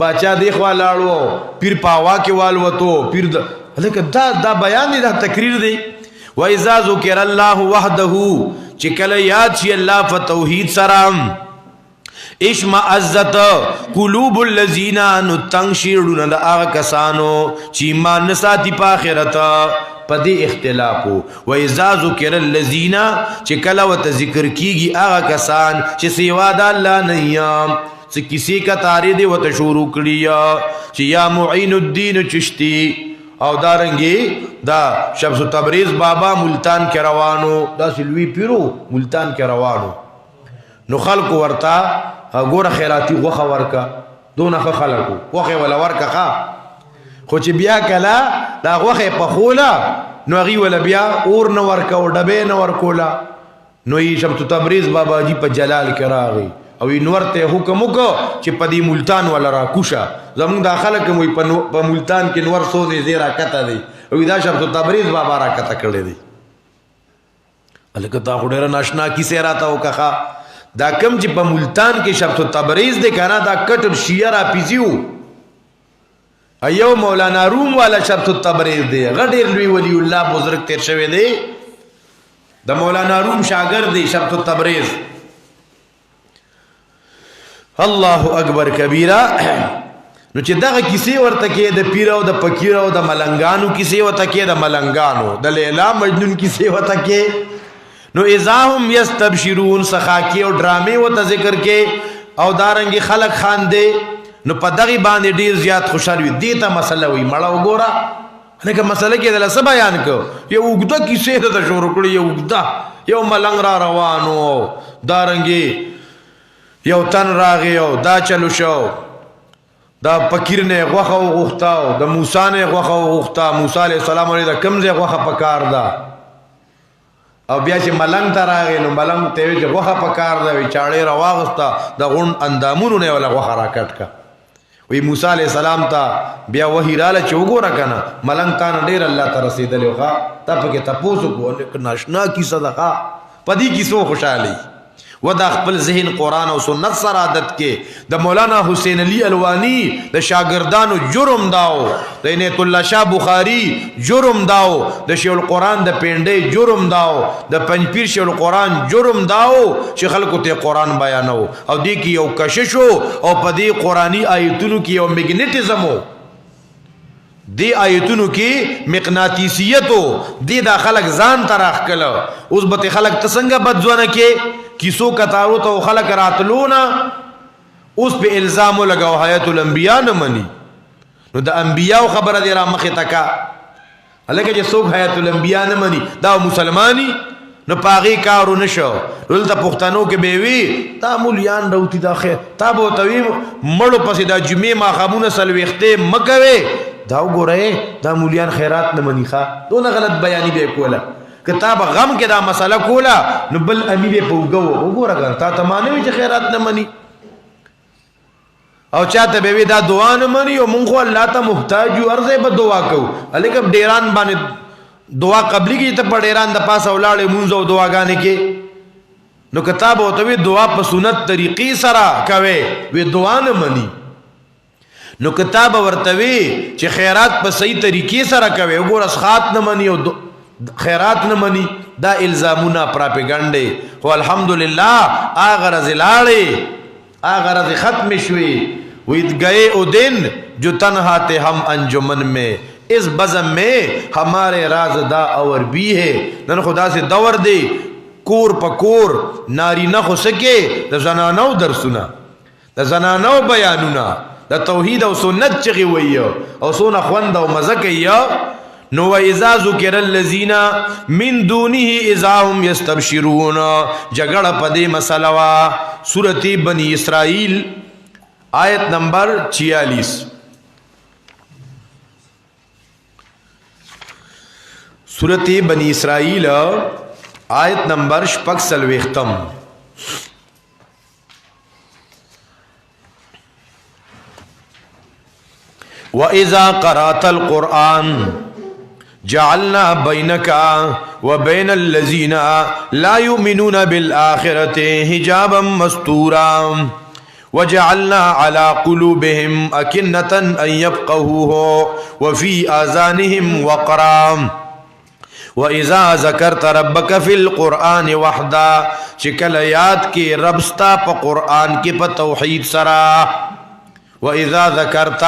باچا دی خوا لاړو پیر پاوا کې والوتو پیر لکه دا بیان دی دا تقریر دی واذا ذکر الله وحده چې کله یاد شي الله په توحید سره اشمئزت قلوب الذین تنشرون د هغه کسانو چې ایمان نساتی په آخرت پدې اختلافو واذا ذکر الذین چې کله وت ذکر کیږي هغه کسان چې سیوا د الله نه یم چې کسی کا تاری دی وت شروع کړی چې یا معین الدین چشتی او دارنګي دا شمس تبریز بابا ملتان کې روانو دا سلوی پیرو ملتان کې روانو نو خلق ورتا ګوره خیراتی غوخه ورکا دونه خلکو غوخه ولا ورکا خا خو چې بیا کلا دا غوخه په خولا نو غي ولا بیا اور نه ورکا او ډبه نه ورکولا نو یې شمس تبریز بابا جی په جلال کې راغی او نور ته حکم وکړه چې په دې ملتان ولا را کوشه زمونږ د خلک مو په ملتان کې نور سو دي زیرا کته دي او دا شمس تبریز بابا را کته کړی دی الکه تا خډره ناشنا کیسه راته وکړه دا کم چې په ملتان کې شمس تبریز دی کنه دا کټر شیعه را پیزیو ایو مولانا روم والا شمس تبریز دی غډیر لوی ولی الله بزرگ تیر شوی دی د مولانا روم شاګرد دی شمس تبریز الله اکبر کبیره نو چې دغه کیسې ورته کې د پیر او د فقیر او د ملنګانو کیسې ورته کې د ملنګانو د لیلا مجنون کیسې ورته کې نو اذاهم یستبشرون سخاکی او ډرامې ورته ذکر کې او دارنګي خلق خان دې نو په دغه باندې ډیر زیات خوشاله وي دې ته مسله وي مړه وګوره لکه مسله کې د لس بیان کو یو وګدا کیسې ته شروع کړی یو وګدا یو ملنګ را روانو دارنګي یو تن راغی او دا چلو شو دا فقیر نه غوخه وغوښتاو د موسی نه غوخه وغوښتا موسی علیہ السلام علیه د کمزه غوخه پکار دا او بیا چې ملنګ ته راغی نو ملنګ ته وی چې غوخه پکار دا وی چاړې را واغستا د غون اندامونو نه ولا غوخه راکټ کا وی موسی علیہ السلام ته بیا وحی رااله چې وګوره کنه ملنګ ته ډیر الله ته رسیدلی ښا ته پکې تاسو کو ناشنا کی صدقه پدی کی سو خوشالي ودا خپل ذهن قرآن او سنت سره عادت کې د مولانا حسین علی الوانی د شاګردانو جرم داو د عنایت الله شاه بخاری جرم داو د شیخ القرآن د پینډې جرم داو د پنځپیر شیخ القرآن جرم داو چې خلکو ته قرآن بیانو او دې کې یو کشش او په دې قرآنی آیتونو کې یو میګنیټیزم دی آیتونو کې مقناطیسیت دی دا خلق ځان تراخ کله اوس به خلق تسنګ بدځونه کې کیسو کتارو ته خلق راتلونا اوس په الزام لګاو حیات الانبیاء نه مني نو د انبیاء خبره دی را مخه تکا الګه چې څوک حیات الانبیاء نه مني دا مسلمانی نو پاغي کارو نشو دلته پښتنو کې به وی تا مولیان راوتی دا خیر تا به توی مړو پسې دا جمعې ما خامونه سلويخته مکوي دا وګوره دا مولیان خیرات نه مني ښا دونه غلط بیانی به کوله کتاب غم کې دا مسله کوله نو بل امی به پوګو وګوره تا ته مانوي چې خیرات نه مني او چاته به وی دا دعا نه مني او مونږ الله ته محتاج یو ارزه به دعا کو الکه ډیران باندې دعا قبلی کی ته په ډیران د پاسه ولاړې مونږ او دعاګانې کې نو کتاب او ته دعا په سنت طریقې سره کوي وی دعا نه مني نو کتاب ورتوي چې خیرات په صحیح طریقې سره کوي وګور اسخات نه مني او خیرات نه مني دا الزامونه پراپګانډې خو الحمدلله اغرض لاړې اغرض ختم شوي وید گئے او دن جو تنہا تھے ہم انجمن میں اس بزم میں ہمارے راز دا اور بھی ہے نن خدا سے دور دے کور پکور ناری نہ ہو سکے دا زنانو درسنا دا زنانو بیانونا دا توحید او سنت چغی ویو او سونا خوند او مزکی نو اذا ذکر الذین من دونه اذا هم یستبشرون جگڑ پدے مسئلہ وا سورۃ بنی اسرائیل آیت نمبر 46 سورۃ بنی اسرائیل آیت نمبر 46 وَإِذَا قَرَأْتَ الْقُرْآنَ جعلنا بينك وبين الذين لا يؤمنون بالآخرة حجابا مستورا وجعلنا على قلوبهم أكنة أن يفقهوه وفي آذانهم وقرا وإذا ذكرت ربك في القرآن وحدا شكل ياد کی ربستا پا قرآن کی پا توحید سرا وَإِذَا ذَكَرْتَ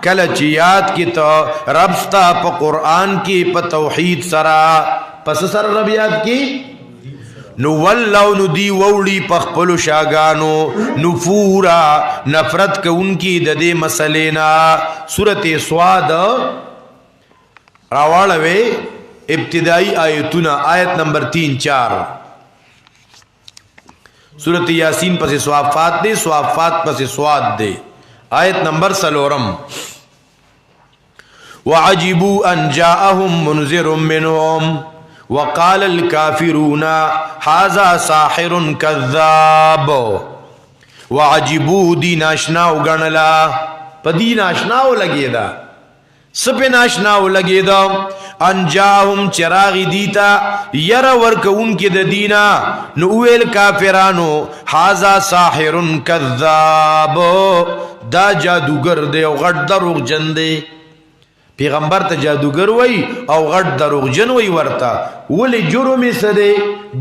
کل چیات کی تو ربستا پا قرآن کی پا توحید سرا پس سر رب یاد کی نوَلَّوْ ندی ووڑی پخپلو شاگانو نفورا نفرت کا ان کی ددے مسلینا سورت سواد راوالوے ابتدائی آیتنا آیت نمبر 3-4 سورت یاسین پس صوافات دے صوافات پس سواد دے آیت نمبر 4 وَعَجِبُوا أَنْ جَاءَهُمْ مُنْذِرٌ مِّنْهُمْ وَقَالَ الْكَافِرُونَ هَذَا سَاحِرٌ كَذَّابٌ وَعَجِبُوا دین آشناو گنلا پا دین آشناو لگی دا سپن آشناو لگی دا انجاهم چراغی دیتا یر ورک ان کی دا دینا نویل کافرانو حازا ساحر کذاب دا جادوگر دے او غٹ دروغ جن دے پیغمبر تا جادوگر وی او غٹ دروغ جن وی ورتا ولی جرم سدے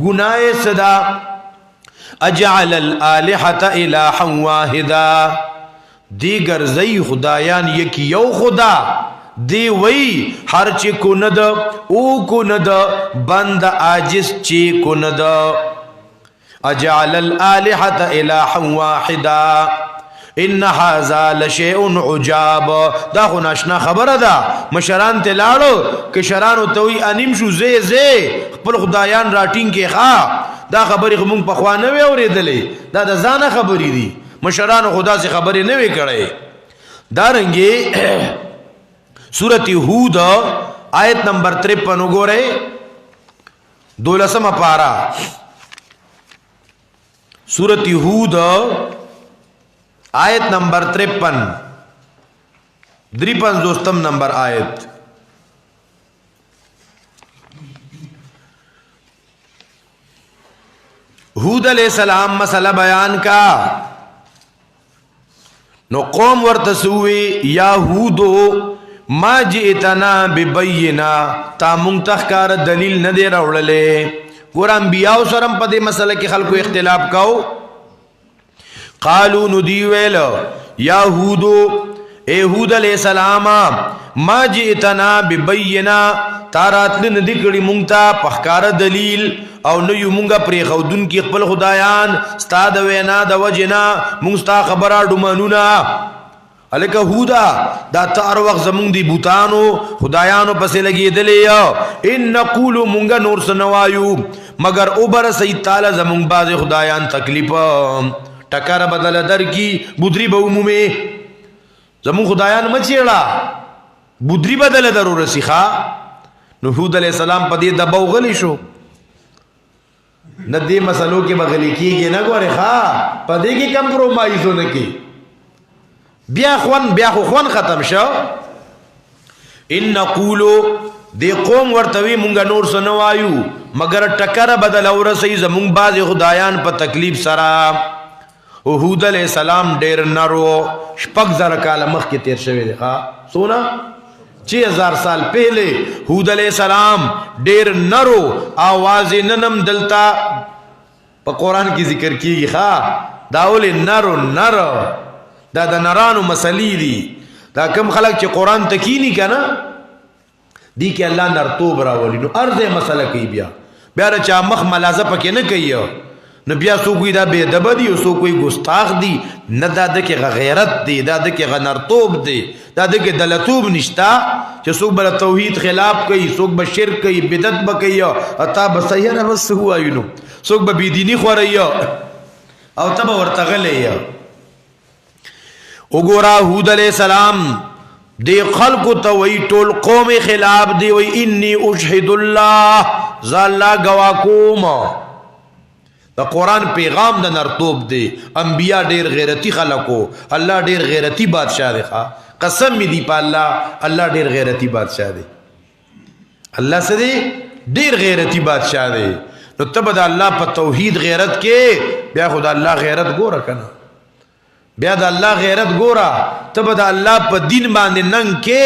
گناہ صدا اجعل الالحة الہا واحدا دیگر زی خدایان یکی یو خدا دی وی ہر چی کو ند او کو ند بند آجس چی کو ند اجعل الالحة الہا واحدا ان هذا لشیء عجاب دا خو ناشنا خبره دا مشران ته لاړو کشرانو توي انیم شو زی خپل خدایان راټینګ کې ښا دا خبرې موږ په خوا نه وی اورېدلې دا د ځانه خبرې دي مشرانو خدا سے خبرې نه وی کړې دا رنګي سورۃ ہود آیت نمبر 53 وګورئ 12 پارا سورۃ ہود آیت نمبر 53 53 نمبر آیت ہود علیہ السلام مسئلہ بیان کا نو قوم ورتسوی یا ہودو ما جئتنا ببینا تا منتخکار دلیل ندے روڑلے گورا انبیاء سرم پدے مسئلہ کی خلقو اختلاف کاؤ قالو ندیویل یا ہودو اے ہود علیہ السلام ما جئتنا ببینا تارات لندکڑی منگتا پخکار دلیل او نیو منگا پری خودن کی خپل خدایان ستا دا وینا دا وجنا منگ ستا خبرا ڈمانونا علیکہ ہودا دا تار وقت زمون دی بوتانو خدایانو پسے لگی دلی ان نقولو منگا نور سنوایو مگر اوبر سید تالا زمون باز خدایان تکلیف ٹکر بدل در کی بودری بومو میں زمون خدایان مچیڑا بودری بدل در رسی خواہ نحود علیہ السلام پا دی دباو غلی شو ندی مسئلوں کے بغلی کی گی نگو رے خواہ پا دی کی کمپرومائزو نکی بیا خو ختم شو. ان نقولو دی قوم ورتوی مونږ نور څه نه وایو مگر ټکر بدل ورسې زمونږ بعض خدایان په تکلیف سره. هود علیہ السلام ډیر نرو 6,000 کال مخکې تیر شوی دی. سونا 6000 سال پہلے هود علیہ السلام ډیر نرو آواز ننم دلتا په قرآن کی ذکر کیږي. داول نرو دا د نرانو مسلې دي. دا کم خلق چې قرآن تکینی کنه دی کې الله نرتوب راولي نو ارزه مسله کوي. بیا چا مخ ملازه پکې نه کوي نو بیا سو کوئی دا بے دبا دی سو کوئی گستاخ دی نه دا دکی غیرت دی دا دکی غنرتوب دی دا دکی دلتوب نشتا چې سوک بلا توحید خلاف کئی سوک با شرک کئی بدت با کئی اتا بسایی نا بس ہوا یونو سوک با بیدینی خوری او تب ورتغلی اگورا هود علیہ السلام دی خلق توی طول قوم خلاف دی وی انی اشہد اللہ زا اللہ گواکوم. دا قرآن پیغام دا نرتوب دے. انبیاء دیر غیرتی خلقو اللہ دیر غیرتی بادشاہ دے. قسم می دی پا اللہ دیر غیرتی بادشاہ دے. اللہ سے دے دیر غیرتی بادشاہ دے. نو تب دا اللہ پا توحید غیرت کے بیا خدا اللہ غیرت گورا کنا بیا دا اللہ غیرت گورا تب دا اللہ پا دین باندے ننگ کے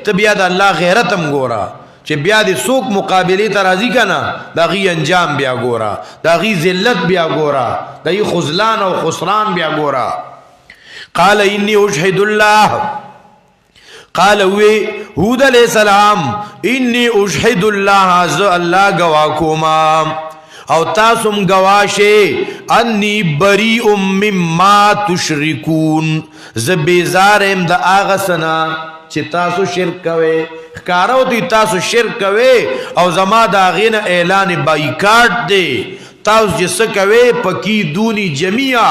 تب بیا دا اللہ غیرتم گورا چې بیا د سوک مقابله ته راځي کنه دا غي انجام بیا ګورا دا غي ذلت بیا ګورا دا غي خذلان او خسران بیا ګورا. قال انی اشهد الله قال وی هود علیہ السلام انی اشهد الله از الله گواکوما او تاسم گواشه انی بریء مما تشرکون زبیزارم د اغسنا چې تاسو شرک کوي ښکارو دی تاسو شرک کوي او زما دا غین اعلان بایکاټ دی تاسو چې څه کوي پکی دونی جميعا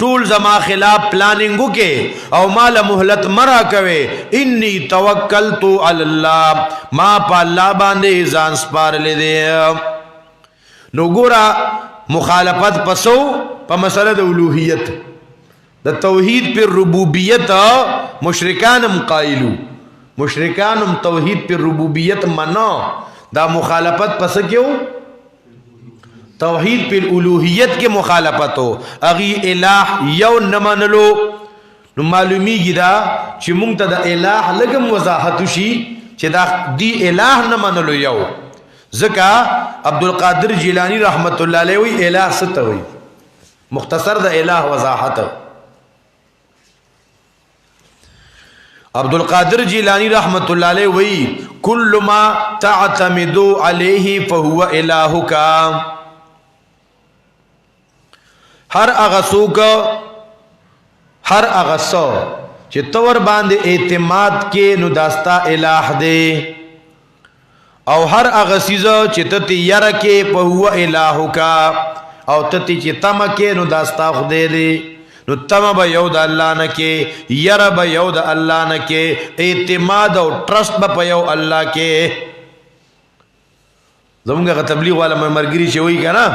ټول زما خلاف پلانینګو کې او مال مهلت مرا کوي. انی توکلت علی الله ما په الله باندې ځان سپارلې دی. نو ګورا مخالفت پسو په مسله د الوهیت د توحید پر ربوبیت مشرکانم قائلو مشرکانم توحید پر ربوبیت منا دا مخالفت پس کیوں توحید پر الوہیت کے مخالفت ہو اغی الہ یو نمانلو نو معلومی گی دا چی مونگتا دا الہ لگم وضاحتو شی چی دا دی الہ نمانلو یو ذکا عبدالقادر جیلانی رحمت اللہ علیہ وی الہ ستا ہوئی مختصر دا الہ وضاحت عبدالقادر جیلانی رحمت اللہ علیہ وی کل ما تعتمدو علیہ فہو الہکا ہر اغسو کا ہر اغسو چی طور باندے اعتماد کے نداستا الہ دے او ہر اغسیزو چی تتی یرکے فہو الہکا او تتی چی تمکے نداستا خدے دے نو تم با یو دا اللہ نکے یر با یو دا اللہ نکے اعتماد او ٹرسٹ با یو اللہ کے زمونگا تبلیغ والا مرگری چوئی کا نا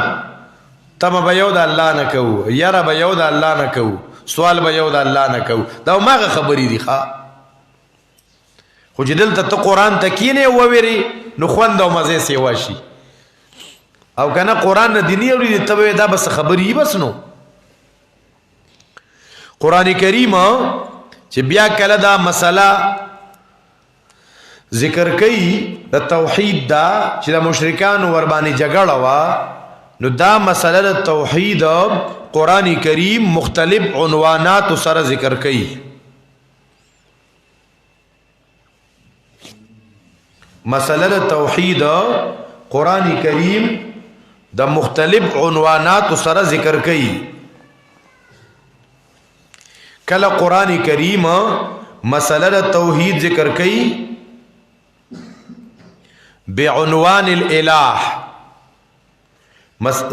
تم با یو دا اللہ نکو یر با یو دا اللہ نکو سوال با یو دا اللہ نکو دا ماغا خبری دی خواہ خوچ دلتا تا قرآن تا کینے وویری نو خوند و مزے سیواشی او کنا قرآن دینی اولی دی تبوی دا بس خبری بس نو قرآن کریم چې بیا کله دا مسله ذکر کئی دا توحید دا چې دا مشرکان وربانی جگڑا وا نو دا مسله دا توحید قرآن کریم مختلف عنوانات سره ذکر کئی. مسله دا توحید قرآن کریم دا مختلف عنوانات سره ذکر کئی. کل قرآن کریم مسئلہ توحید ذکر کئی بعنوان الالہ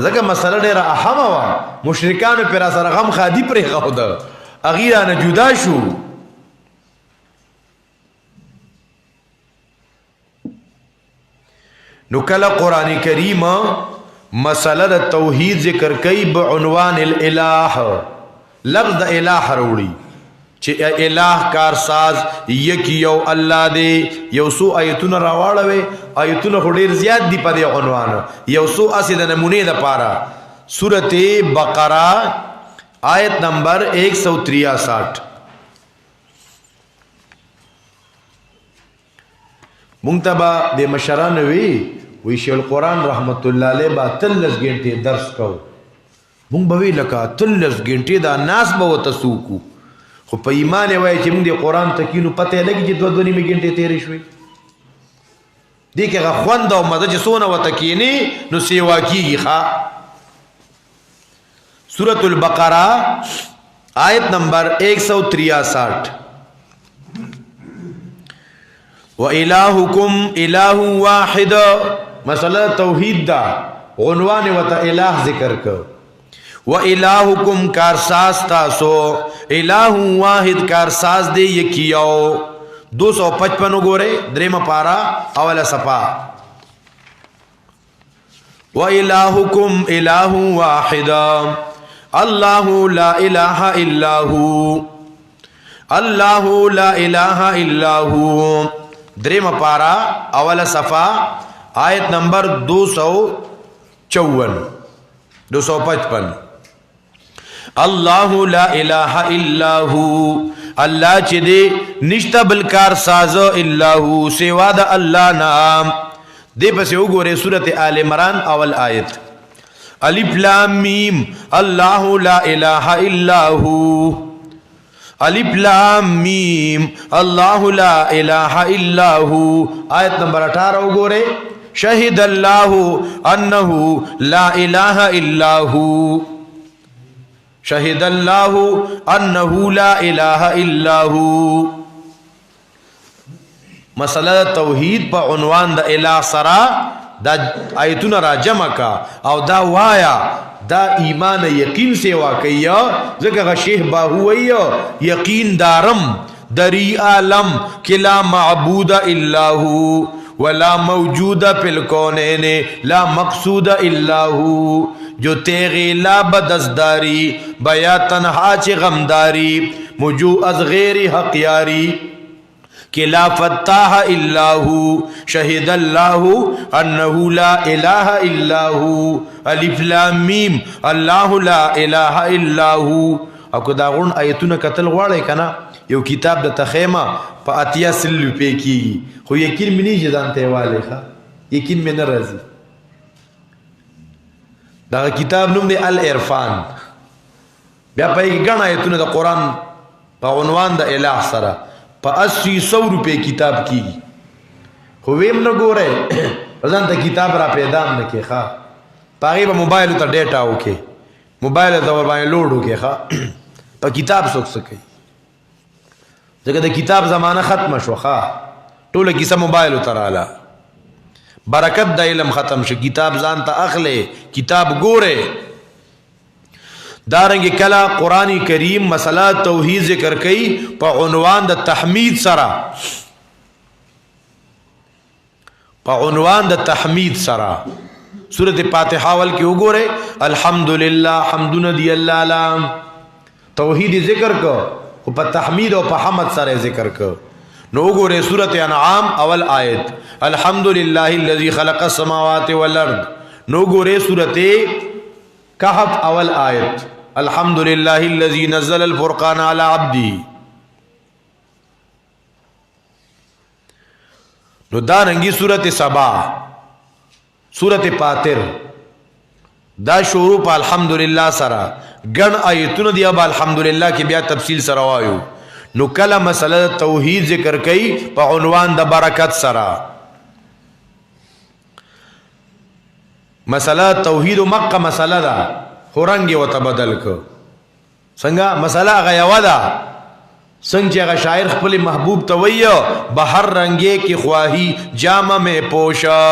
ذکر مسئلہ دیر احم ہوا مشرکان پر اثر غم خادی پر خود اغیران جدا شو نو کل قرآن کریم مسئلہ توحید ذکر کئی بعنوان الالہ لفظ دا الہ روڑی چې الہ کارساز یک یو الله دی. یو سو آیتونه راواړوي، آیتونه خو ډیر زیات دي په دې عنوان، یو سو اسې د نمونې دپاره. سورت بقره آیت نمبر 163. مونږ ته به د مشران وی شیخ القرآن رحمت الله علیه با 13 غنټې درس کو. مونږ به وی لکه 13 غنټې دا ناس به وته سوکو، خو په ایمان وای چې موږ د قرآن تکینو پته لګي چې 2 نیمه غنټې تیرې شوې. دې کې خوند او مزه چې سونه وته کینی نو سیوا کیږي. ښا سورۃ البقرہ آیت نمبر 163. وَإِلَٰهُكُمْ إِلَٰهٌ وَاحِدٌ مسئلہ توحید دا، عنوان وتا الہ ذکر کر. وَإِلَٰهُكُمْ کارساز تاسو، الہ واحد کارساز دے یکیو. 255 گورے دریم پارا اول صفا. وَإِلَٰهُكُمْ إِلَٰهٌ وَاحِدٌ اللہ لا الہ الا ہو، اللہ لا الہ الا ہو. دریم پارا اول صفا آیت نمبر 255. اللہ لا الہ الا ہو، اللہ چی دے نشتا بلکار ساز الا ہو سوا دا اللہ نام. دے پسے اگورے سورت آل عمران اول آیت. الف لام میم اللہ لا الہ الا ہو، الف لام میم اللہ لا الہ الا ہو. آیت نمبر 18 گورے. شہد اللہ انہو لا الہ الا ہو، شہد اللہ انہو لا الہ الا ہو. مسئلہ توحید پا عنوان دا الہ سرا دا آیتون را جمع کا او دا وایا دا ایمان یقین سے واقعی ذکر شیخ باہوئی یقین دارم دری عالم کہ لا معبود الا ہو ولا موجود فی الکونین لا مقصود الا ہو. جو تیغی لا بدزداری بیا تنہا چی غمداری مجو از غیر حق یاری کہ لا فتاح الا ہو. شہد اللہ انہو لا الہ الا ہو. الف لام میم اللہ لا الہ الا ہو. او که دا غون آیتونه کتل غواړی کنا یو کتاب د تخیمه په 80 روپے کیږي، خو یقین مې نه ځان ته والی ښه یقین مې نه راځي. دا کتاب نوم دی العرفان. بیا پای کې ګڼ آیتونه د قرآن په عنوان د الہ سره په 80 روپے کتاب کیږي، خو ویم نه ګوره ځان ته کتاب را پیدا نه کې ښه پاغي په موبایل ته ډیټا وکي، موبایل ته ور باندې لوډ وکي ښه په کتاب څوک سکی ځکه د کتاب زمانہ ختم شو ښه ټوله کیسه موبایل ته رااله. برکت د علم ختم شي، کتاب ځان ته اخلي، کتاب ګوره. دارنګ کلا قرآن کریم مسئلہ توحید ذکر کئی په عنوان د تحمید سرا، په عنوان د تحمید سرا. سورت فاتحہ ول کی وګوره الحمدللہ حمدنا دی اللہ لام توحید ذکر کو په تحمید او په حمد سره ذکر کو. نو وګوره سورت انعام اول آیت الحمدللہ الذی خلق السماوات والارض. نو وګوره سورت کہف اول آیت الحمدللہ الذی نزل الفرقان علی عبدی. نو دارنگی سورت سبا، سورت پاتر دا شروع پا الحمدللہ سرا گن آیتون دیا با الحمدللہ کی بیا تفصیل سرا وایو. نو کلا مسئلہ توحید ذکر کئی پا عنوان دا برکت سرا. مسئلہ توحید مکہ مسئلہ دا خورنگی و تبدل کو سنگا مسئلہ غیوہ دا سنگ چی اغا شاعر خپل محبوب تویو بہر رنگے کی خواہی جامع میں پوشا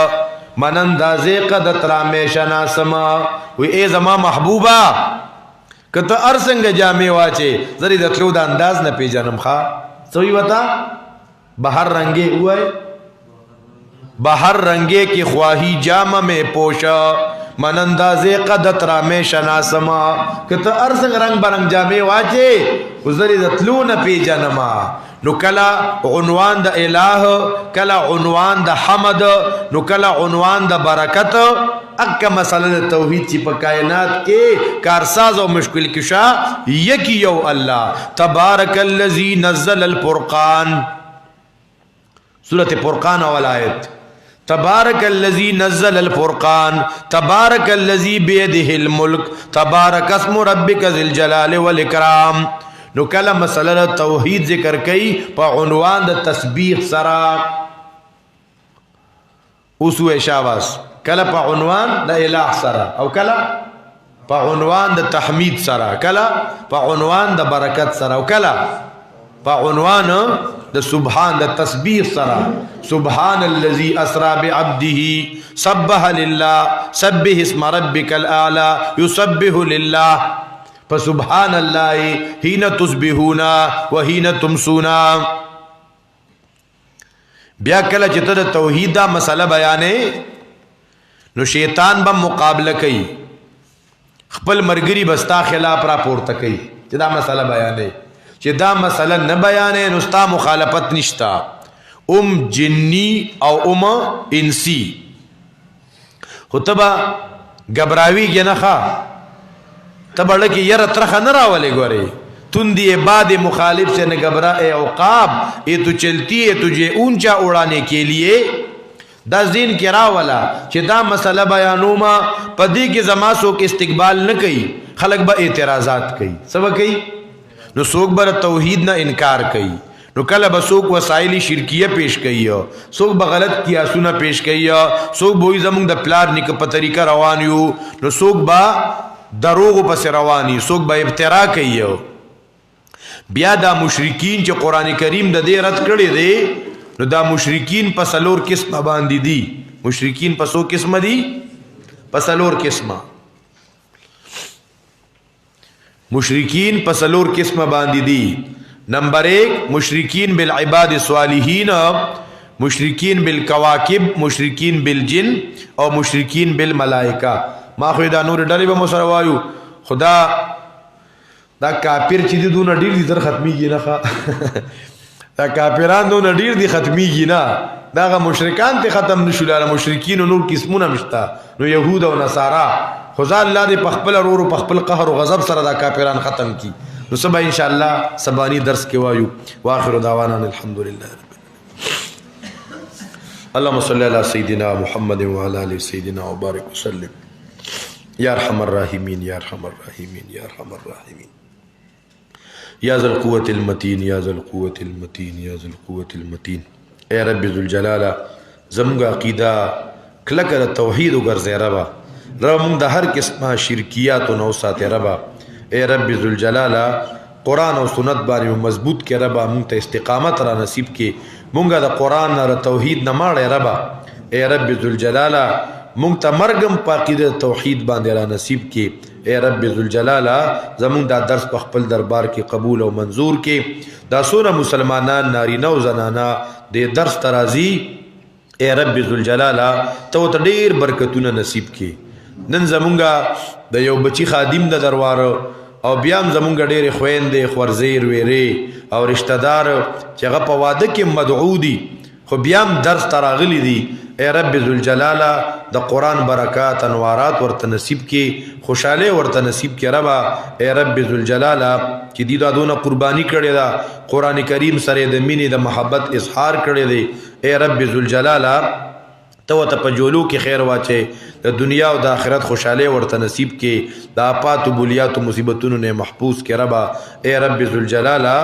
من اندازے قدت رامے شناسما. وی اے زما محبوبا کتا ارسنگ جامع واچے ذری دتلو دا انداز نا پی جانم خواہ سوی وطا بہر رنگے ہوئے بہر رنگے کی خواہی جامع میں پوشا من اندازے قدت رامے شناسما. کتا ارسنگ رنگ برنگ جامع واچے وزری د تلو نه پیژنما نو کلا عنوان د الہ کلا عنوان د حمد نو کلا عنوان د برکت اکا مسئلہ د توحید چی پا کائنات کے کارساز و مشکل کشا یکی یو اللہ تبارک اللذی نزل الفرقان سورة فرقان اول آیت تبارک اللذی نزل الفرقان تبارک اللذی بیدہ الملک تبارک اسم ربک ذی الجلال والاکرام نو کلا مسئلہ توحید ذکر کئی پا عنوان دا تسبیح سرا اسو شاواز کلا پا عنوان دا الہ سرا او کلا پا عنوان دا تحمید سرا کلا پا عنوان دا برکت سرا او کلا پا عنوان دا سبحان دا تسبیح سرا سبحان اللذی اسرا بعبده سبح للہ سبح اسم ربک الاعلی یسبح للہ فسبحان اللہ حین تسبحونا و حین تمسونا بیا کلا چتا دا توحید دا مسئلہ بیانے نو شیطان با مقابلہ کئی خپل مرگری بستا خلاف را پورتا کئی چی دا مسئلہ بیانے چی دا مسئلہ نہ بیانے نو ستا مخالفت نشتا جنی او انسی خطبہ گبراوی گیا نخوا تبا لکی یر ترخا نراولے گوارے تندی بعد مخالف سے نگبرا اے عقاب اے تو چلتی ہے تجھے اونچا اڑانے کے لیے دا زین کی راولا چی دا مسئلہ بیانو ما پدی کی زماسو کے استقبال نہ کئی خلق با اعتراضات کئی سبا کئی نو سوک بر توحید نہ انکار کئی نو کل با سوک وسائلی شرکیہ پیش کئی سوک با غلط قیاسونا پیش کئی سوک بوئی زمونگ دا پلار نک پا طریقہ روانیو نو سوک با دروغ پس روانی سوک با ابترا کئی بیا دا مشرکین چی قرآن کریم دا دے رد کردے دے نو دا مشرکین پسلور قسم باندی دی مشرکین پسو قسم دی پسلور قسم مشرکین پسلور قسم باندی دی نمبر 1 مشرکین بالعباد صالحین مشرکین بالکواکب مشرکین بالجن اور مشرکین بالملائکہ ما خدا نور ڈالی با مسروایو خدا دا کافر چی دی دون ڈیر دی در ختمی گی نا دا کافران دون ډیر دی ختمیږي نه دا مشرکان ته ختم نشول له مشرکین نور قسمونه مشتا نو يهود او نصارا خدا الله دې پخپل ورو پخپل قهر او غضب سره دا کافران ختم کی نو سبا ان شاء الله سبانی درس کې وایو واخر دعوانا الحمدلله اللهم صل على سيدنا محمد وعلى ال سيدنا وبارك وسلم يا ارحم الراحمين يا ارحم الراحمين يا ارحم الراحمين یا ذل قوت المتین یا ذل قوت المتین یا ذل قوت المتین اے رب ذوالجلالہ زمگا عقیدہ کلکر توحید گرزے ربا رب منگ دا ہر قسمہ شرکیات و نوسات ربا اے رب ذوالجلالہ قرآن و سنت بانی مضبوط کے ربا منگ تا استقامت را نصیب کے منگا دا قرآن را توحید نماڑے ربا اے رب ذوالجلالہ منگ تا مرگم پاقید توحید باندے را نصیب کے اے رب ذوالجلالہ زمون دا درس په خپل دربار کې قبول او منظور کې دا سونه مسلمانان نارینه او زنانا د درس ترازی اے رب ذوالجلالہ تو ته ډیر برکتونه نصیب کې نن زمونږه د یو بچی خادم د دروار او بیام زمونږه ډیر خويندې خورزیر ویری او رشتہ دار چې هغه په واده کې مدعو دي خو بیام درس تراغلی دي اے رب ذوالجلالہ دا قرآن برکات انوارات ورت نصیب کی خوشحالے ورت نصیب کی ربا اے رب ذوالجلالہ کی دی دا دونا قربانی کردے دا قرآن کریم سرے دا مینی دا محبت اظہار کردے دے اے رب ذوالجلالہ تو تا پجولو کی خیر واچے دا دنیا و دا آخرت خوشحالے ورت نصیب کی دا آپات و بولیات و مصیبتونو نے محفوظ کی ربا اے رب ذوالجلالہ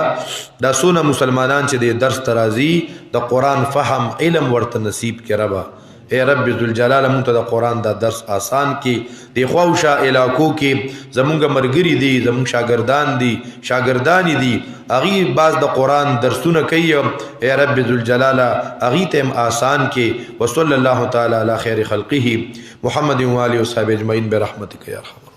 دا سونا مسلمانان چے دے درس ترازی دا قرآن فهم علم ورت نصیب کی ربا اے رب ذوالجلالہ منتا دا قرآن دا درس آسان کی دی خواوشا علاقوں کی زمونگا مرگری دی زمونگ شاگردان دی شاگردانی دی اغی باز دا قرآن درسون کئی اے رب ذوالجلالہ اغی تیم آسان کی وصلی اللہ تعالی علی خیر خلقہ محمد و آلہ و صحابہ اجمعین برحمتک یا رحمت